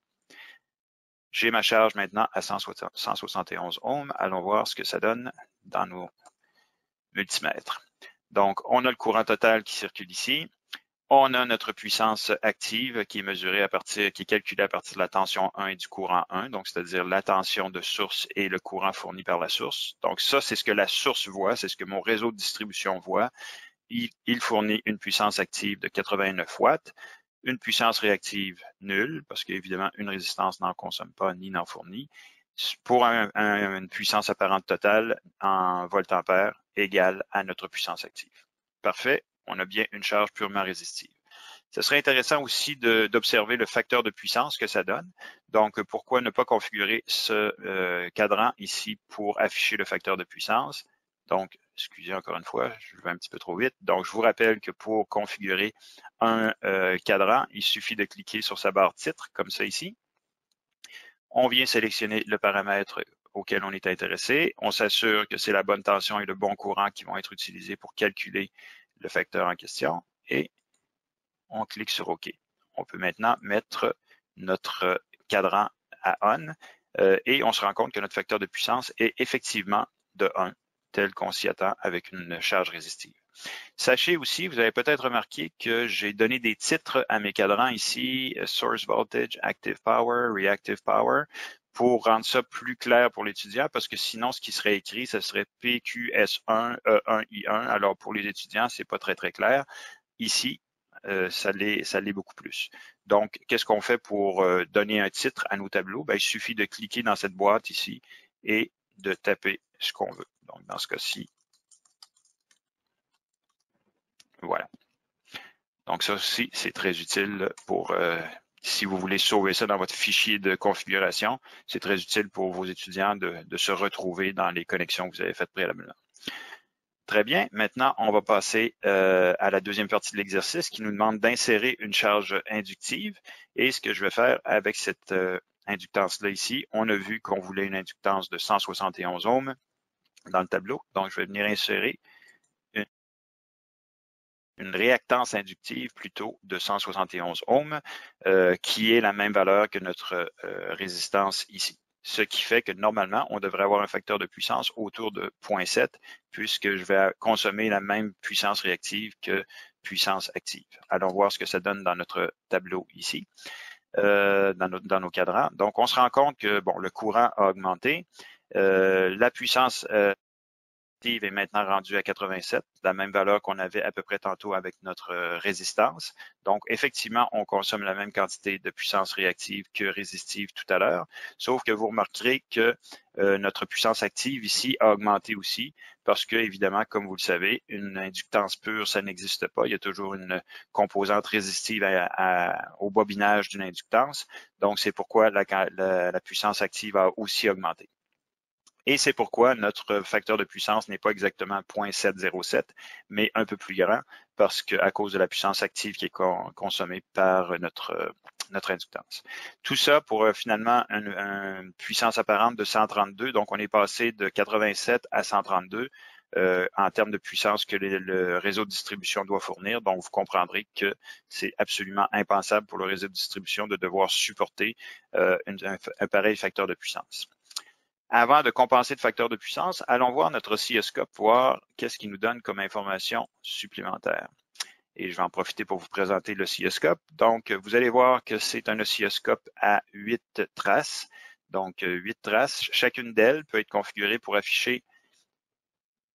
J'ai ma charge maintenant à 171 ohms. Allons voir ce que ça donne dans nos multimètres. Donc, on a le courant total qui circule ici. On a notre puissance active qui est mesurée qui est calculée à partir de la tension 1 et du courant 1, donc c'est-à-dire la tension de source et le courant fourni par la source. Donc ça, c'est ce que la source voit, c'est ce que mon réseau de distribution voit. Il fournit une puissance active de 89 watts, une puissance réactive nulle, parce qu'évidemment, une résistance n'en consomme pas ni n'en fournit, pour une puissance apparente totale en volt-ampère égale à notre puissance active. Parfait. On a bien une charge purement résistive. Ce serait intéressant aussi d'observer le facteur de puissance que ça donne. Donc, pourquoi ne pas configurer ce cadran ici pour afficher le facteur de puissance? Donc, excusez encore une fois, je vais un petit peu trop vite. Donc, je vous rappelle que pour configurer un cadran, il suffit de cliquer sur sa barre titre, comme ça ici. On vient sélectionner le paramètre auquel on est intéressé. On s'assure que c'est la bonne tension et le bon courant qui vont être utilisés pour calculer le facteur en question. Et on clique sur OK. On peut maintenant mettre notre cadran à on et on se rend compte que notre facteur de puissance est effectivement de 1, tel qu'on s'y attend avec une charge résistive. Sachez aussi, vous avez peut-être remarqué que j'ai donné des titres à mes cadrans ici, Source Voltage, Active Power, Reactive Power, pour rendre ça plus clair pour l'étudiant, parce que sinon, ce qui serait écrit, ce serait PQS1, E1I1. Alors, pour les étudiants, c'est pas très, très clair. Ici, ça l'est beaucoup plus. Donc, qu'est-ce qu'on fait pour donner un titre à nos tableaux? Ben, il suffit de cliquer dans cette boîte ici et de taper ce qu'on veut. Donc, dans ce cas-ci, voilà. Donc, ça aussi, c'est très utile pour, si vous voulez sauver ça dans votre fichier de configuration, c'est très utile pour vos étudiants de se retrouver dans les connexions que vous avez faites préalablement. Très bien. Maintenant, on va passer à la deuxième partie de l'exercice qui nous demande d'insérer une charge inductive. Et ce que je vais faire avec cette inductance-là ici, on a vu qu'on voulait une inductance de 171 ohms dans le tableau. Donc, je vais venir insérer une réactance inductive plutôt de 171 ohms, qui est la même valeur que notre résistance ici. Ce qui fait que normalement, on devrait avoir un facteur de puissance autour de 0,7 puisque je vais consommer la même puissance réactive que puissance active. Allons voir ce que ça donne dans notre tableau ici, dans nos cadrans. Donc, on se rend compte que bon, le courant a augmenté. La puissance est maintenant rendue à 87, la même valeur qu'on avait à peu près tantôt avec notre résistance. Donc, effectivement, on consomme la même quantité de puissance réactive que résistive tout à l'heure, sauf que vous remarquerez que notre puissance active ici a augmenté aussi, parce que, évidemment, comme vous le savez, une inductance pure, ça n'existe pas. Il y a toujours une composante résistive au bobinage d'une inductance. Donc, c'est pourquoi la puissance active a aussi augmenté. Et c'est pourquoi notre facteur de puissance n'est pas exactement 0,707, mais un peu plus grand, parce qu'à cause de la puissance active qui est consommée par notre inductance. Tout ça pour finalement une puissance apparente de 132, donc on est passé de 87 à 132 en termes de puissance que le réseau de distribution doit fournir. Donc, vous comprendrez que c'est absolument impensable pour le réseau de distribution de devoir supporter un pareil facteur de puissance. Avant de compenser le facteur de puissance, allons voir notre oscilloscope, voir qu'est-ce qu'il nous donne comme information supplémentaire. Et je vais en profiter pour vous présenter l'oscilloscope. Donc, vous allez voir que c'est un oscilloscope à 8 traces. Donc, 8 traces. Chacune d'elles peut être configurée pour afficher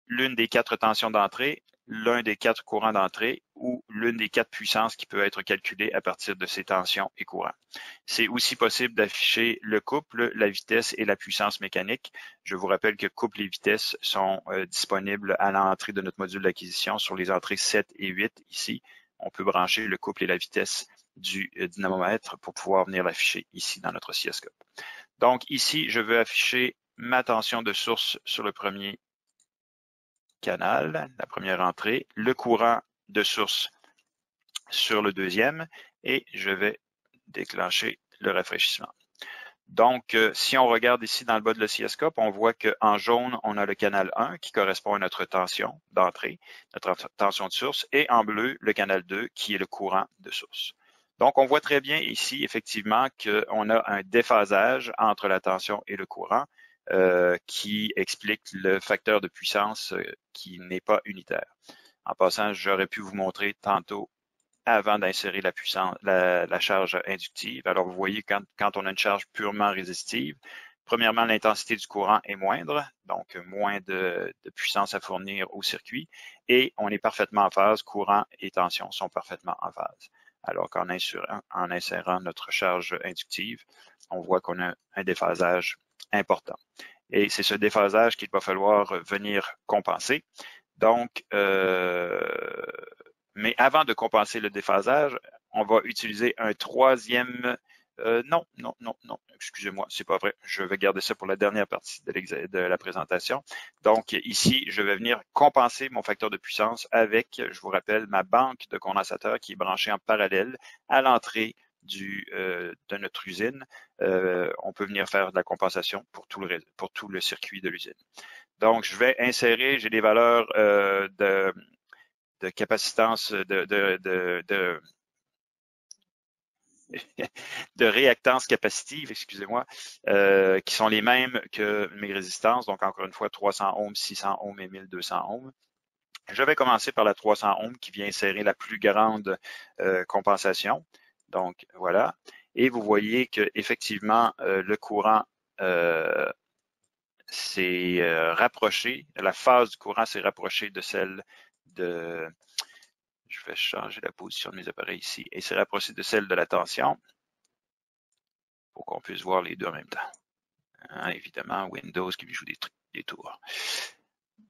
l'une des 4 tensions d'entrée, l'un des 4 courants d'entrée ou l'une des 4 puissances qui peut être calculée à partir de ces tensions et courants. C'est aussi possible d'afficher le couple, la vitesse et la puissance mécanique. Je vous rappelle que couple et vitesse sont disponibles à l'entrée de notre module d'acquisition sur les entrées 7 et 8 ici. On peut brancher le couple et la vitesse du dynamomètre pour pouvoir venir l'afficher ici dans notre oscilloscope. Donc ici, je veux afficher ma tension de source sur le premier canal, la première entrée, le courant de source sur le deuxième et je vais déclencher le rafraîchissement. Donc, si on regarde ici dans le bas de l'oscilloscope, on voit qu'en jaune, on a le canal 1 qui correspond à notre tension d'entrée, notre tension de source, et en bleu, le canal 2 qui est le courant de source. Donc, on voit très bien ici, effectivement, qu'on a un déphasage entre la tension et le courant qui explique le facteur de puissance qui n'est pas unitaire. En passant, j'aurais pu vous montrer tantôt avant d'insérer la charge inductive. Alors, vous voyez, quand on a une charge purement résistive, premièrement, l'intensité du courant est moindre, donc moins de puissance à fournir au circuit, et on est parfaitement en phase, courant et tension sont parfaitement en phase. Alors qu'en insérant notre charge inductive, on voit qu'on a un déphasage important. Et c'est ce déphasage qu'il va falloir venir compenser. Donc, mais avant de compenser le déphasage, on va utiliser un troisième Non, non, non, non, excusez-moi, c'est pas vrai. Je vais garder ça pour la dernière partie de la présentation. Donc ici, je vais venir compenser mon facteur de puissance avec, je vous rappelle, ma banque de condensateurs qui est branchée en parallèle à l'entrée de notre usine. On peut venir faire de la compensation pour tout le circuit de l'usine. Donc, je vais insérer, j'ai des valeurs de capacitance de réactance capacitive, excusez-moi, qui sont les mêmes que mes résistances. Donc, encore une fois, 300 ohms, 600 ohms et 1200 ohms. Je vais commencer par la 300 ohms qui vient insérer la plus grande compensation. Donc, voilà. Et vous voyez que effectivement le courant s'est rapproché, la phase du courant s'est rapprochée de celle de... Je vais changer la position de mes appareils ici et s'est rapprochée de celle de la tension pour qu'on puisse voir les deux en même temps. Hein, évidemment, Windows qui lui joue des tours.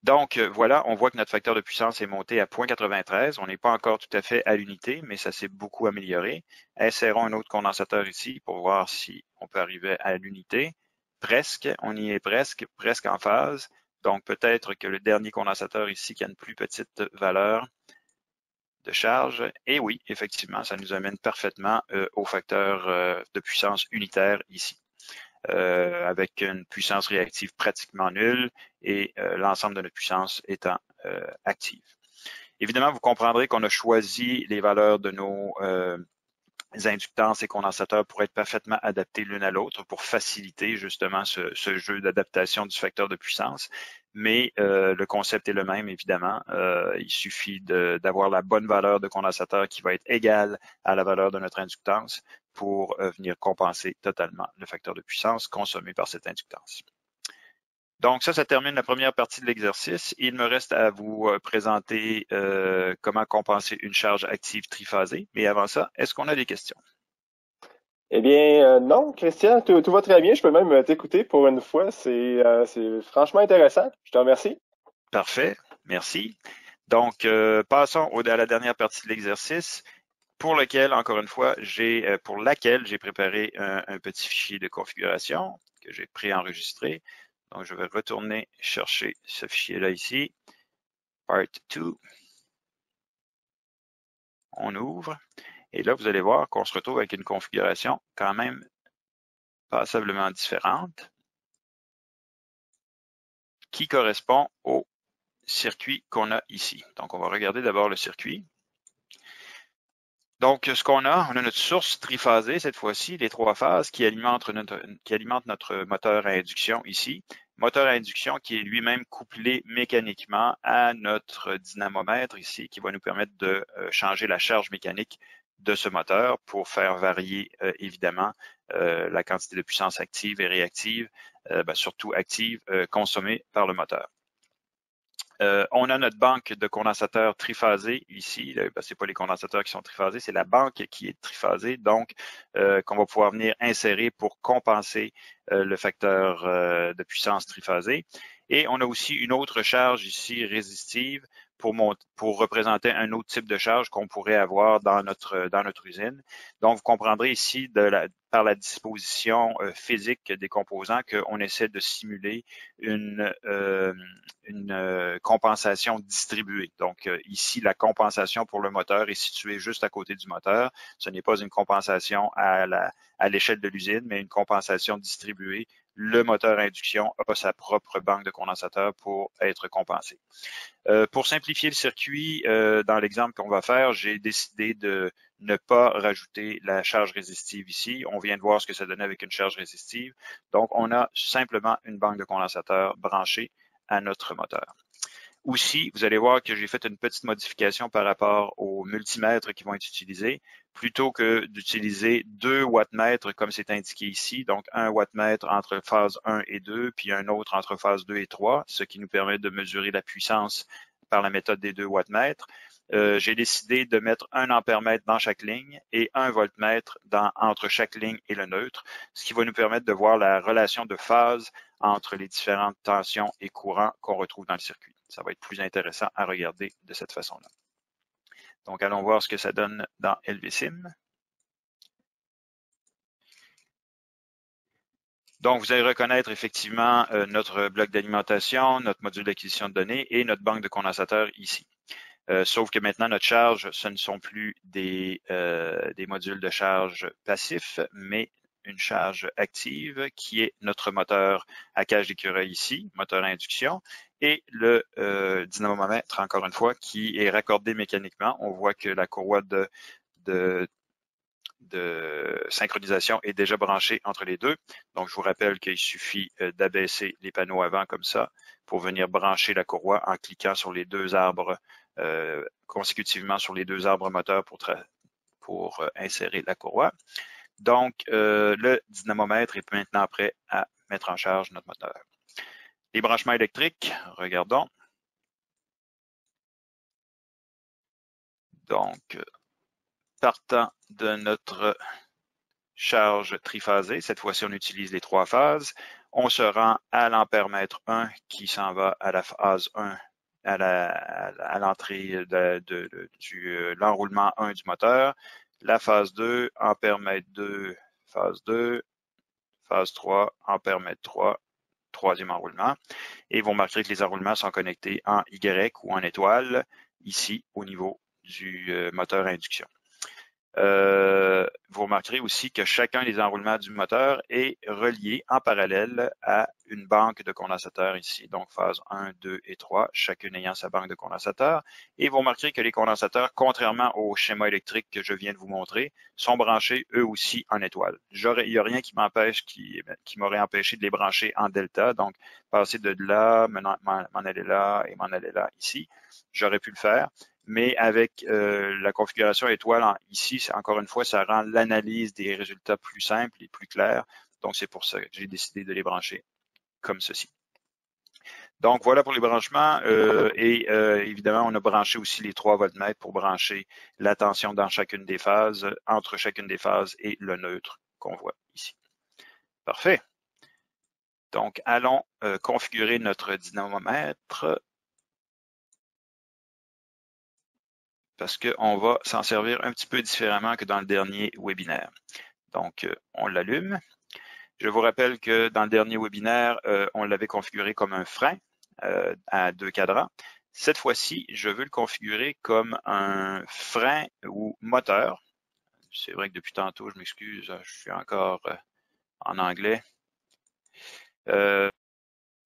Donc, voilà, on voit que notre facteur de puissance est monté à 0.93. On n'est pas encore tout à fait à l'unité, mais ça s'est beaucoup amélioré. Insérons un autre condensateur ici pour voir si on peut arriver à l'unité. Presque, on y est presque en phase. Donc, peut-être que le dernier condensateur ici qui a une plus petite valeur de charge. Et oui, effectivement, ça nous amène parfaitement au facteur de puissance unitaire ici. Avec une puissance réactive pratiquement nulle et l'ensemble de notre puissance étant active. Évidemment, vous comprendrez qu'on a choisi les valeurs de nos inductances et condensateurs pour être parfaitement adaptés l'une à l'autre pour faciliter justement ce jeu d'adaptation du facteur de puissance. Mais le concept est le même, évidemment. Il suffit d'avoir la bonne valeur de condensateur qui va être égale à la valeur de notre inductance pour venir compenser totalement le facteur de puissance consommé par cette inductance. Donc ça termine la première partie de l'exercice. Il me reste à vous présenter comment compenser une charge active triphasée. Mais avant ça, est-ce qu'on a des questions? Eh bien, non, Christian, tout va très bien. Je peux même t'écouter pour une fois. C'est franchement intéressant. Je te remercie. Parfait, merci. Donc, passons à la dernière partie de l'exercice pour laquelle j'ai préparé un petit fichier de configuration que j'ai préenregistré. Donc, je vais retourner chercher ce fichier-là ici, Part 2. On ouvre. Et là, vous allez voir qu'on se retrouve avec une configuration quand même passablement différente qui correspond au circuit qu'on a ici. Donc, on va regarder d'abord le circuit. Donc, ce qu'on a, on a notre source triphasée, cette fois-ci, les trois phases qui alimentent notre moteur à induction ici. Moteur à induction qui est lui-même couplé mécaniquement à notre dynamomètre ici, qui va nous permettre de changer la charge mécanique de ce moteur pour faire varier, évidemment, la quantité de puissance active et réactive, surtout active, consommée par le moteur. On a notre banque de condensateurs triphasés ici. C'est pas les condensateurs qui sont triphasés, c'est la banque qui est triphasée, donc qu'on va pouvoir venir insérer pour compenser le facteur de puissance triphasé. Et on a aussi une autre charge ici résistive pour représenter un autre type de charge qu'on pourrait avoir dans notre usine. Donc, vous comprendrez ici par la disposition physique des composants qu'on essaie de simuler une compensation distribuée. Donc, ici, la compensation pour le moteur est située juste à côté du moteur. Ce n'est pas une compensation à l'échelle de l'usine, mais une compensation distribuée. Le moteur à induction a sa propre banque de condensateurs pour être compensé. Pour simplifier le circuit, dans l'exemple qu'on va faire, j'ai décidé de ne pas rajouter la charge résistive ici. On vient de voir ce que ça donnait avec une charge résistive. Donc, on a simplement une banque de condensateurs branchée à notre moteur. Aussi, vous allez voir que j'ai fait une petite modification par rapport aux multimètres qui vont être utilisés. Plutôt que d'utiliser 2 wattmètres comme c'est indiqué ici, donc un wattmètre entre phase 1 et 2, puis un autre entre phase 2 et 3, ce qui nous permet de mesurer la puissance par la méthode des 2 wattmètres. J'ai décidé de mettre 1 ampèremètre dans chaque ligne et 1 voltmètre entre chaque ligne et le neutre, ce qui va nous permettre de voir la relation de phase entre les différentes tensions et courants qu'on retrouve dans le circuit. Ça va être plus intéressant à regarder de cette façon-là. Donc, allons voir ce que ça donne dans LVSIM. Donc, vous allez reconnaître effectivement notre bloc d'alimentation, notre module d'acquisition de données et notre banque de condensateurs ici. Sauf que maintenant, notre charge, ce ne sont plus des modules de charge passifs, mais une charge active qui est notre moteur à cage d'écureuil ici, moteur à induction, et le dynamomètre, encore une fois, qui est raccordé mécaniquement. On voit que la courroie de synchronisation est déjà branchée entre les deux. Donc, je vous rappelle qu'il suffit d'abaisser les panneaux avant comme ça pour venir brancher la courroie en cliquant sur les deux arbres consécutivement sur les deux arbres moteurs pour insérer la courroie. Donc, le dynamomètre est maintenant prêt à mettre en charge notre moteur. Les branchements électriques, regardons. Donc, partant de notre charge triphasée, cette fois-ci on utilise les 3 phases, on se rend à l'ampèremètre 1 qui s'en va à la phase 1, à l'entrée de l'enroulement 1 du moteur, la phase 2, ampèremètre 2, phase 2, phase 3, ampèremètre 3, troisième enroulement. Et vous remarquerez que les enroulements sont connectés en Y ou en étoile, ici au niveau du moteur à induction. Vous remarquerez aussi que chacun des enroulements du moteur est relié en parallèle à une banque de condensateurs ici. Donc, phase 1, 2 et 3, chacune ayant sa banque de condensateurs. Et vous remarquerez que les condensateurs, contrairement au schéma électrique que je viens de vous montrer, sont branchés eux aussi en étoile. Il n'y a rien qui m'empêche, qui m'aurait empêché de les brancher en delta. Donc, passer de là, m'en aller là et m'en aller là ici. J'aurais pu le faire. Mais avec la configuration étoile ici, encore une fois, ça rend l'analyse des résultats plus simple et plus claire. Donc, c'est pour ça que j'ai décidé de les brancher comme ceci. Donc, voilà pour les branchements. Évidemment, on a branché aussi les 3 voltmètres pour brancher la tension dans chacune des phases, entre chacune des phases et le neutre qu'on voit ici. Parfait. Donc, allons configurer notre dynamomètre, parce qu'on va s'en servir un petit peu différemment que dans le dernier webinaire. Donc, on l'allume. Je vous rappelle que dans le dernier webinaire, on l'avait configuré comme un frein à 2 cadrans. Cette fois-ci, je veux le configurer comme un frein ou moteur. C'est vrai que depuis tantôt, je m'excuse, je suis encore en anglais.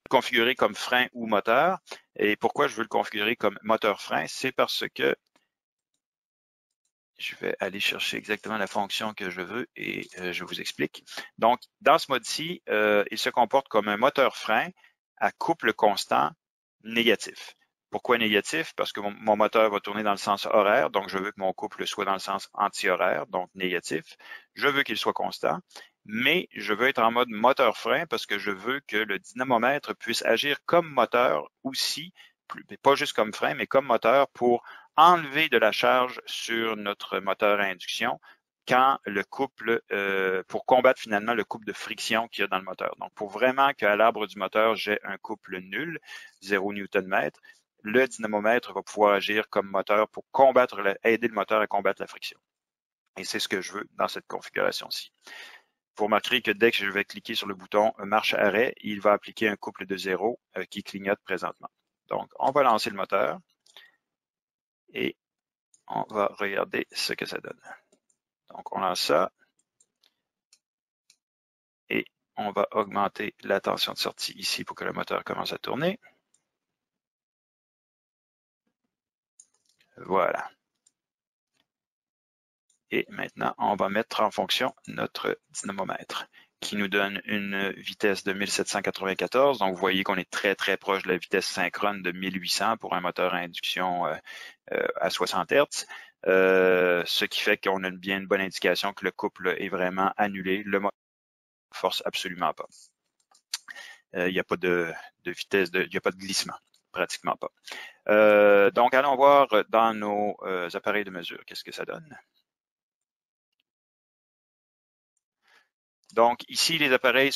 Configurer comme frein ou moteur. Et pourquoi je veux le configurer comme moteur-frein? C'est parce que je vais aller chercher exactement la fonction que je veux et je vous explique. Donc, dans ce mode-ci, il se comporte comme un moteur frein à couple constant négatif. Pourquoi négatif? Parce que mon moteur va tourner dans le sens horaire, donc je veux que mon couple soit dans le sens anti-horaire, donc négatif. Je veux qu'il soit constant, mais je veux être en mode moteur frein parce que je veux que le dynamomètre puisse agir comme moteur aussi, pas juste comme frein, mais comme moteur pour enlever de la charge sur notre moteur à induction quand le couple, pour combattre finalement le couple de friction qu'il y a dans le moteur. Donc, pour vraiment qu'à l'arbre du moteur, j'ai un couple nul, 0 Nm, le dynamomètre va pouvoir agir comme moteur pour aider le moteur à combattre la friction. Et c'est ce que je veux dans cette configuration-ci. Vous remarquerez que dès que je vais cliquer sur le bouton marche-arrêt, il va appliquer un couple de 0 qui clignote présentement. Donc, on va lancer le moteur. Et on va regarder ce que ça donne. Donc, on lance ça. Et on va augmenter la tension de sortie ici pour que le moteur commence à tourner. Voilà. Et maintenant, on va mettre en fonction notre dynamomètre qui nous donne une vitesse de 1794. Donc, vous voyez qu'on est très, très proche de la vitesse synchrone de 1800 pour un moteur à induction à 60 Hz. Ce qui fait qu'on a bien une bonne indication que le couple est vraiment annulé. Le moteur ne force absolument pas. Il n'y a pas de vitesse, il n'y a pas de glissement, pratiquement pas. Donc, allons voir dans nos appareils de mesure, qu'est-ce que ça donne. Donc, ici, les appareils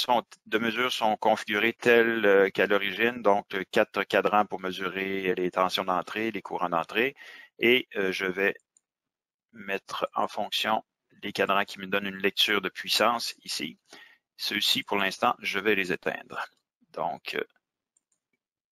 de mesure sont configurés tels qu'à l'origine, donc 4 cadrans pour mesurer les tensions d'entrée, les courants d'entrée, et je vais mettre en fonction les cadrans qui me donnent une lecture de puissance ici. Ceux-ci, pour l'instant, je vais les éteindre. Donc,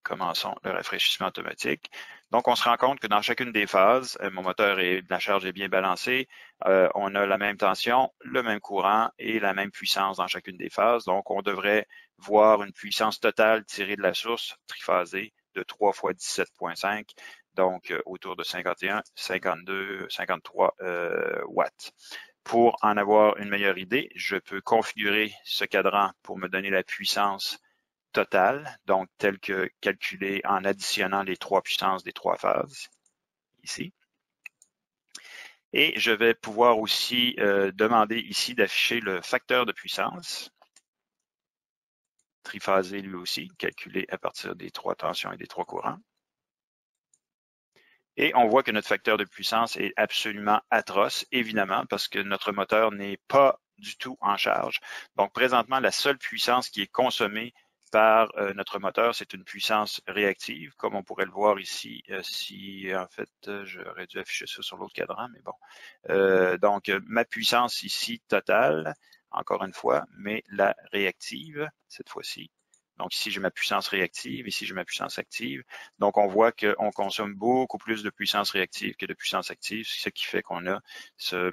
commençons le rafraîchissement automatique. Donc, on se rend compte que dans chacune des phases, mon moteur et la charge est bien balancée. On a la même tension, le même courant et la même puissance dans chacune des phases. Donc, on devrait voir une puissance totale tirée de la source triphasée de 3 fois 17,5, donc autour de 51, 52, 53 watts. Pour en avoir une meilleure idée, je peux configurer ce cadran pour me donner la puissance totale, donc tel que calculé en additionnant les trois puissances des trois phases, ici. Et je vais pouvoir aussi demander ici d'afficher le facteur de puissance, triphasé lui aussi, calculé à partir des trois tensions et des trois courants. Et on voit que notre facteur de puissance est absolument atroce, évidemment, parce que notre moteur n'est pas du tout en charge. Donc, présentement, la seule puissance qui est consommée par notre moteur, c'est une puissance réactive, comme on pourrait le voir ici, si en fait, j'aurais dû afficher ça sur l'autre cadran, mais bon. Donc, ma puissance ici totale, encore une fois, mais la réactive, cette fois-ci. Donc ici, j'ai ma puissance réactive, ici, j'ai ma puissance active. Donc, on voit qu'on consomme beaucoup plus de puissance réactive que de puissance active, ce qui fait qu'on a ce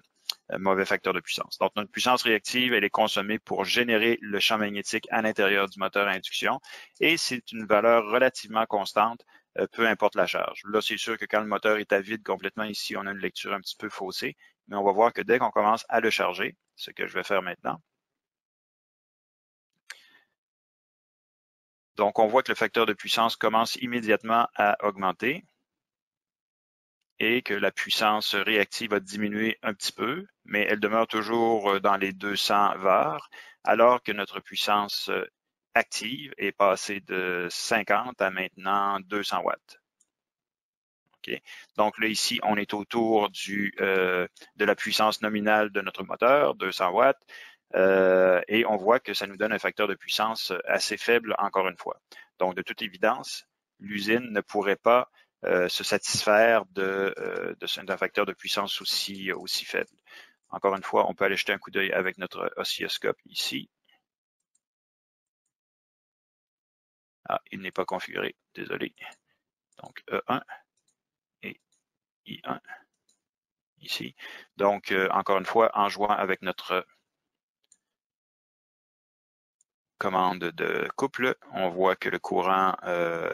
mauvais facteur de puissance. Donc, notre puissance réactive, elle est consommée pour générer le champ magnétique à l'intérieur du moteur à induction et c'est une valeur relativement constante, peu importe la charge. Là, c'est sûr que quand le moteur est à vide complètement ici, on a une lecture un petit peu faussée, mais on va voir que dès qu'on commence à le charger, ce que je vais faire maintenant, donc on voit que le facteur de puissance commence immédiatement à augmenter et que la puissance réactive a diminué un petit peu, mais elle demeure toujours dans les 200 VAR, alors que notre puissance active est passée de 50 à maintenant 200 watts. Okay. Donc là, ici, on est autour de la puissance nominale de notre moteur, 200 watts, et on voit que ça nous donne un facteur de puissance assez faible, encore une fois. Donc, de toute évidence, l'usine ne pourrait pas se satisfaire d'un facteur de puissance aussi faible. Encore une fois, on peut aller jeter un coup d'œil avec notre oscilloscope ici. Ah, il n'est pas configuré, désolé. Donc, E1 et I1 ici. Donc, encore une fois, en jouant avec notre commande de couple, on voit que le courant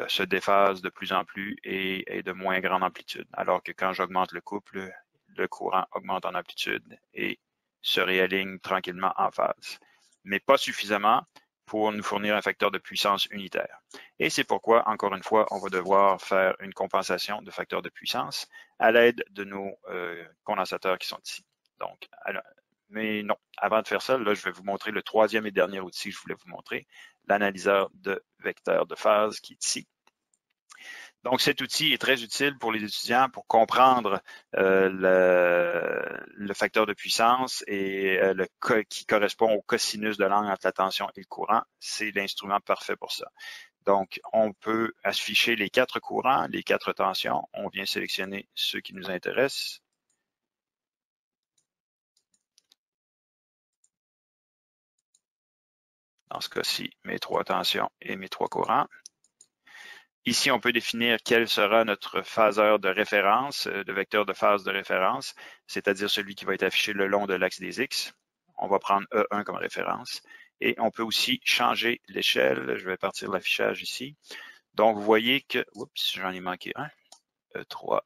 se déphase de plus en plus et est de moins grande amplitude. Alors que quand j'augmente le couple, le courant augmente en amplitude et se réaligne tranquillement en phase. Mais pas suffisamment pour nous fournir un facteur de puissance unitaire. Et c'est pourquoi, encore une fois, on va devoir faire une compensation de facteur de puissance à l'aide de nos condensateurs qui sont ici. Donc, mais non, avant de faire ça, là, je vais vous montrer le troisième et dernier outil que je voulais vous montrer, l'analyseur de vecteurs de phase qui est ici. Donc, cet outil est très utile pour les étudiants pour comprendre le facteur de puissance et qui correspond au cosinus de l'angle entre la tension et le courant. C'est l'instrument parfait pour ça. Donc, on peut afficher les quatre courants, les quatre tensions. On vient sélectionner ceux qui nous intéressent. Dans ce cas-ci, mes trois tensions et mes trois courants. Ici, on peut définir quel sera notre phaseur de référence, de vecteur de phase de référence, c'est-à-dire celui qui va être affiché le long de l'axe des X. On va prendre E1 comme référence. Et on peut aussi changer l'échelle. Je vais partir de l'affichage ici. Donc, vous voyez que, oups, j'en ai manqué un, E3.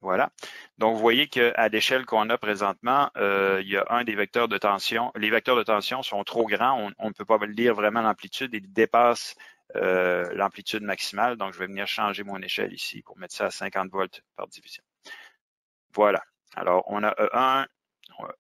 Voilà. Donc, vous voyez qu'à l'échelle qu'on a présentement, il y a un des vecteurs de tension. Les vecteurs de tension sont trop grands. On ne peut pas lire vraiment l'amplitude. Ils dépassent l'amplitude maximale. Donc, je vais venir changer mon échelle ici pour mettre ça à 50 volts par division. Voilà. Alors, on a E1,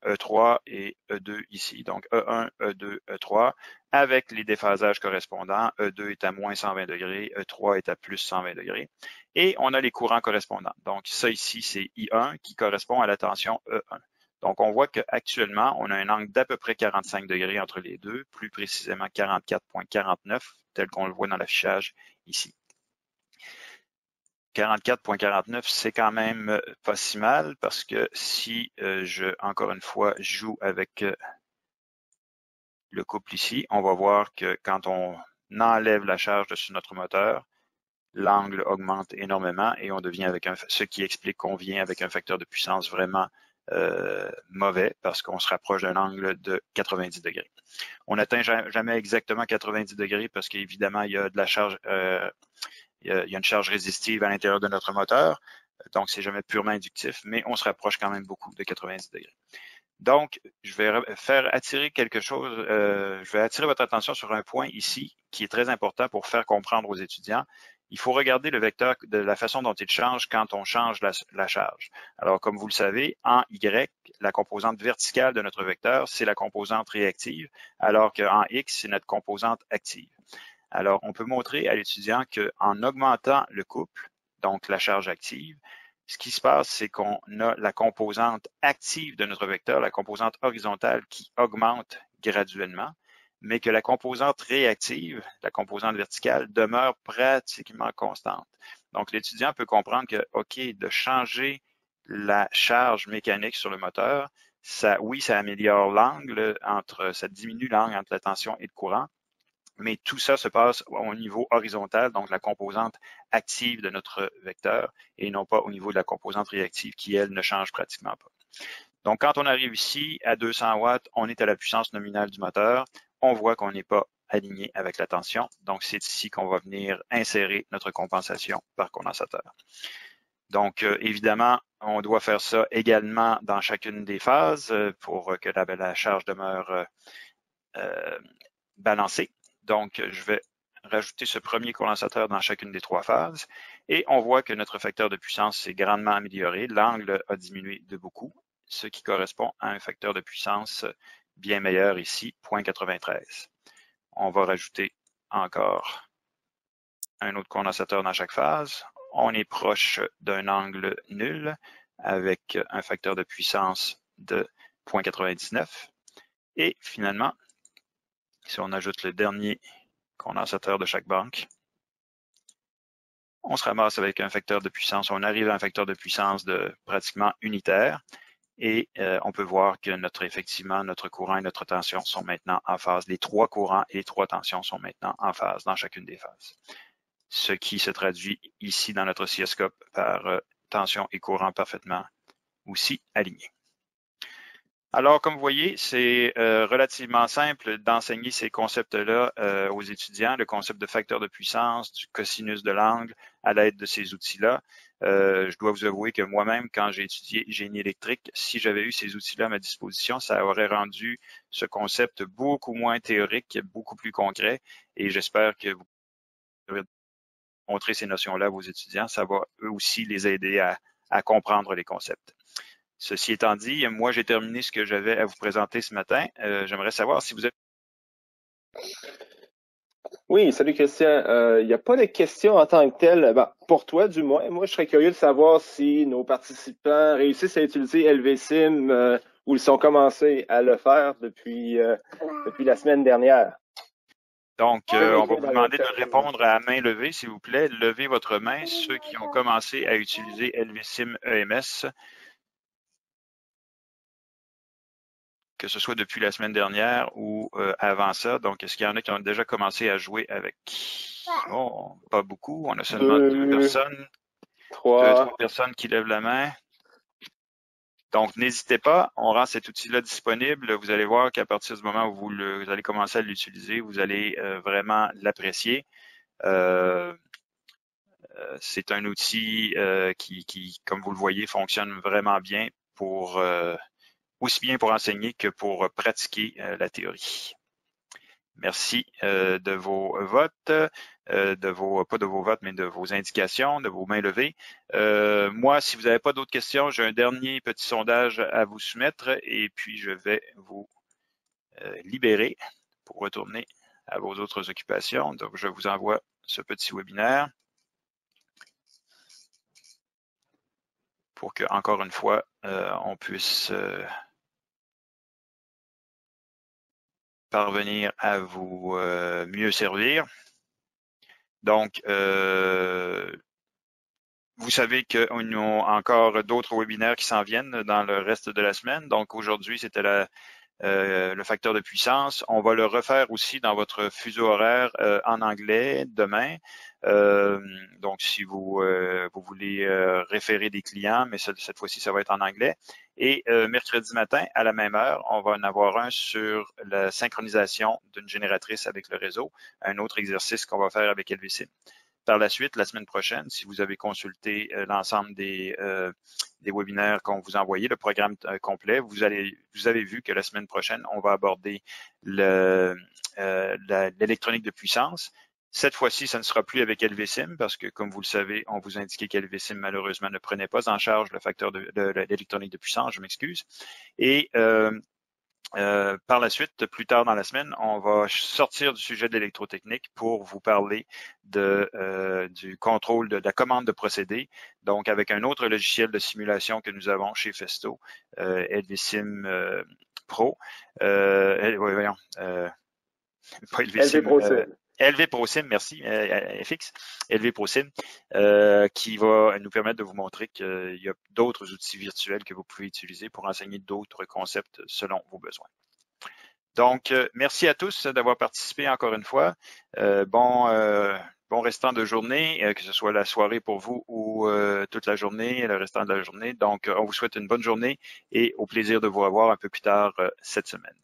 E3 et E2 ici. Donc, E1, E2, E3 avec les déphasages correspondants. E2 est à moins 120 degrés, E3 est à plus 120 degrés. Et on a les courants correspondants. Donc, ça ici, c'est I1 qui correspond à la tension E1. Donc, on voit qu'actuellement, on a un angle d'à peu près 45 degrés entre les deux, plus précisément 44,49, tel qu'on le voit dans l'affichage ici. 44,49, c'est quand même pas si mal parce que si encore une fois, joue avec le couple ici, on va voir que quand on enlève la charge dessus notre moteur, l'angle augmente énormément et on devient avec ce qui explique qu'on vient avec un facteur de puissance vraiment mauvais parce qu'on se rapproche d'un angle de 90 degrés. On n'atteint jamais exactement 90 degrés parce qu'évidemment, il y a de la charge, il y a une charge résistive à l'intérieur de notre moteur, donc c'est jamais purement inductif, mais on se rapproche quand même beaucoup de 90 degrés. Donc, je vais faire attirer quelque chose, je vais attirer votre attention sur un point ici qui est très important pour faire comprendre aux étudiants. Il faut regarder le vecteur de la façon dont il change quand on change la charge. Alors, comme vous le savez, en Y, la composante verticale de notre vecteur, c'est la composante réactive, alors qu'en X, c'est notre composante active. Alors, on peut montrer à l'étudiant qu'en augmentant le couple, donc la charge active, ce qui se passe, c'est qu'on a la composante active de notre vecteur, la composante horizontale qui augmente graduellement, mais que la composante réactive, la composante verticale, demeure pratiquement constante. Donc, l'étudiant peut comprendre que, OK, de changer la charge mécanique sur le moteur, oui, ça améliore l'angle ça diminue l'angle entre la tension et le courant, mais tout ça se passe au niveau horizontal, donc la composante active de notre vecteur, et non pas au niveau de la composante réactive qui, elle, ne change pratiquement pas. Donc, quand on arrive ici à 200 watts, on est à la puissance nominale du moteur. On voit qu'on n'est pas aligné avec la tension. Donc, c'est ici qu'on va venir insérer notre compensation par condensateur. Donc, évidemment, on doit faire ça également dans chacune des phases pour que la charge demeure balancée. Donc, je vais rajouter ce premier condensateur dans chacune des trois phases et on voit que notre facteur de puissance s'est grandement amélioré. L'angle a diminué de beaucoup, ce qui correspond à un facteur de puissance bien meilleur ici, 0.93. On va rajouter encore un autre condensateur dans chaque phase. On est proche d'un angle nul avec un facteur de puissance de 0.99. Et finalement, si on ajoute le dernier condensateur de chaque banque, on se ramasse avec un facteur de puissance, on arrive à un facteur de puissance de pratiquement unitaire et on peut voir que effectivement, notre courant et notre tension sont maintenant en phase. Les trois courants et les trois tensions sont maintenant en phase dans chacune des phases. Ce qui se traduit ici dans notre oscilloscope par tension et courant parfaitement aussi alignés. Alors, comme vous voyez, c'est relativement simple d'enseigner ces concepts-là aux étudiants, le concept de facteur de puissance, du cosinus de l'angle à l'aide de ces outils-là. Je dois vous avouer que moi-même, quand j'ai étudié génie électrique, si j'avais eu ces outils-là à ma disposition, ça aurait rendu ce concept beaucoup moins théorique, beaucoup plus concret, et j'espère que vous pourrez montrer ces notions-là à vos étudiants. Ça va eux aussi les aider à comprendre les concepts. Ceci étant dit, moi, j'ai terminé ce que j'avais à vous présenter ce matin. J'aimerais savoir si vous êtes... Oui, salut Christian. Il n'y a pas de questions en tant que telles. Ben, pour toi, du moins. Moi, je serais curieux de savoir si nos participants réussissent à utiliser LVSIM ou ils ont commencé à le faire depuis la semaine dernière. Donc, on va vous demander de répondre à main levée, s'il vous plaît. Levez votre main, ceux qui ont commencé à utiliser LVSIM EMS, que ce soit depuis la semaine dernière ou avant ça. Donc, est-ce qu'il y en a qui ont déjà commencé à jouer avec? Oh, pas beaucoup. On a seulement deux personnes. Trois personnes qui lèvent la main. Donc, n'hésitez pas, on rend cet outil-là disponible. Vous allez voir qu'à partir du moment où vous allez commencer à l'utiliser, vous allez vraiment l'apprécier. C'est un outil qui, comme vous le voyez, fonctionne vraiment bien aussi bien pour enseigner que pour pratiquer la théorie. Merci de vos votes, pas de vos votes, mais de vos indications, de vos mains levées. Moi, si vous n'avez pas d'autres questions, j'ai un dernier petit sondage à vous soumettre et puis je vais vous libérer pour retourner à vos autres occupations. Donc, je vous envoie ce petit webinaire pour que, encore une fois, on puisse parvenir à vous mieux servir. Donc, vous savez qu'on a encore d'autres webinaires qui s'en viennent dans le reste de la semaine. Donc, aujourd'hui, c'était le facteur de puissance. On va le refaire aussi dans votre fuseau horaire en anglais demain. Donc, si vous voulez référer des clients, mais cette fois-ci, ça va être en anglais. Et mercredi matin, à la même heure, on va en avoir un sur la synchronisation d'une génératrice avec le réseau, un autre exercice qu'on va faire avec LVCIM. Par la suite, la semaine prochaine, si vous avez consulté l'ensemble des webinaires qu'on vous a envoyés, le programme complet, vous avez vu que la semaine prochaine, on va aborder l'électronique de puissance. Cette fois-ci, ça ne sera plus avec LVCIM parce que, comme vous le savez, on vous indiquait qu'LVCIM, malheureusement, ne prenait pas en charge le facteur de l'électronique de puissance, je m'excuse. Et par la suite, plus tard dans la semaine, on va sortir du sujet de l'électrotechnique pour vous parler du contrôle de la commande de procédés, donc avec un autre logiciel de simulation que nous avons chez Festo, LVCIM Pro. Voyons, pas LVCIM. LV ProSim, merci, FX, LV ProSim, qui va nous permettre de vous montrer qu'il y a d'autres outils virtuels que vous pouvez utiliser pour enseigner d'autres concepts selon vos besoins. Donc, merci à tous d'avoir participé encore une fois. Bon restant de journée, que ce soit la soirée pour vous ou toute la journée, le restant de la journée. Donc, on vous souhaite une bonne journée et au plaisir de vous revoir un peu plus tard cette semaine.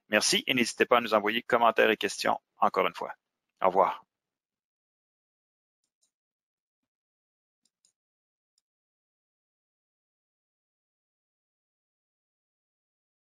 Merci et n'hésitez pas à nous envoyer commentaires et questions encore une fois. Au revoir.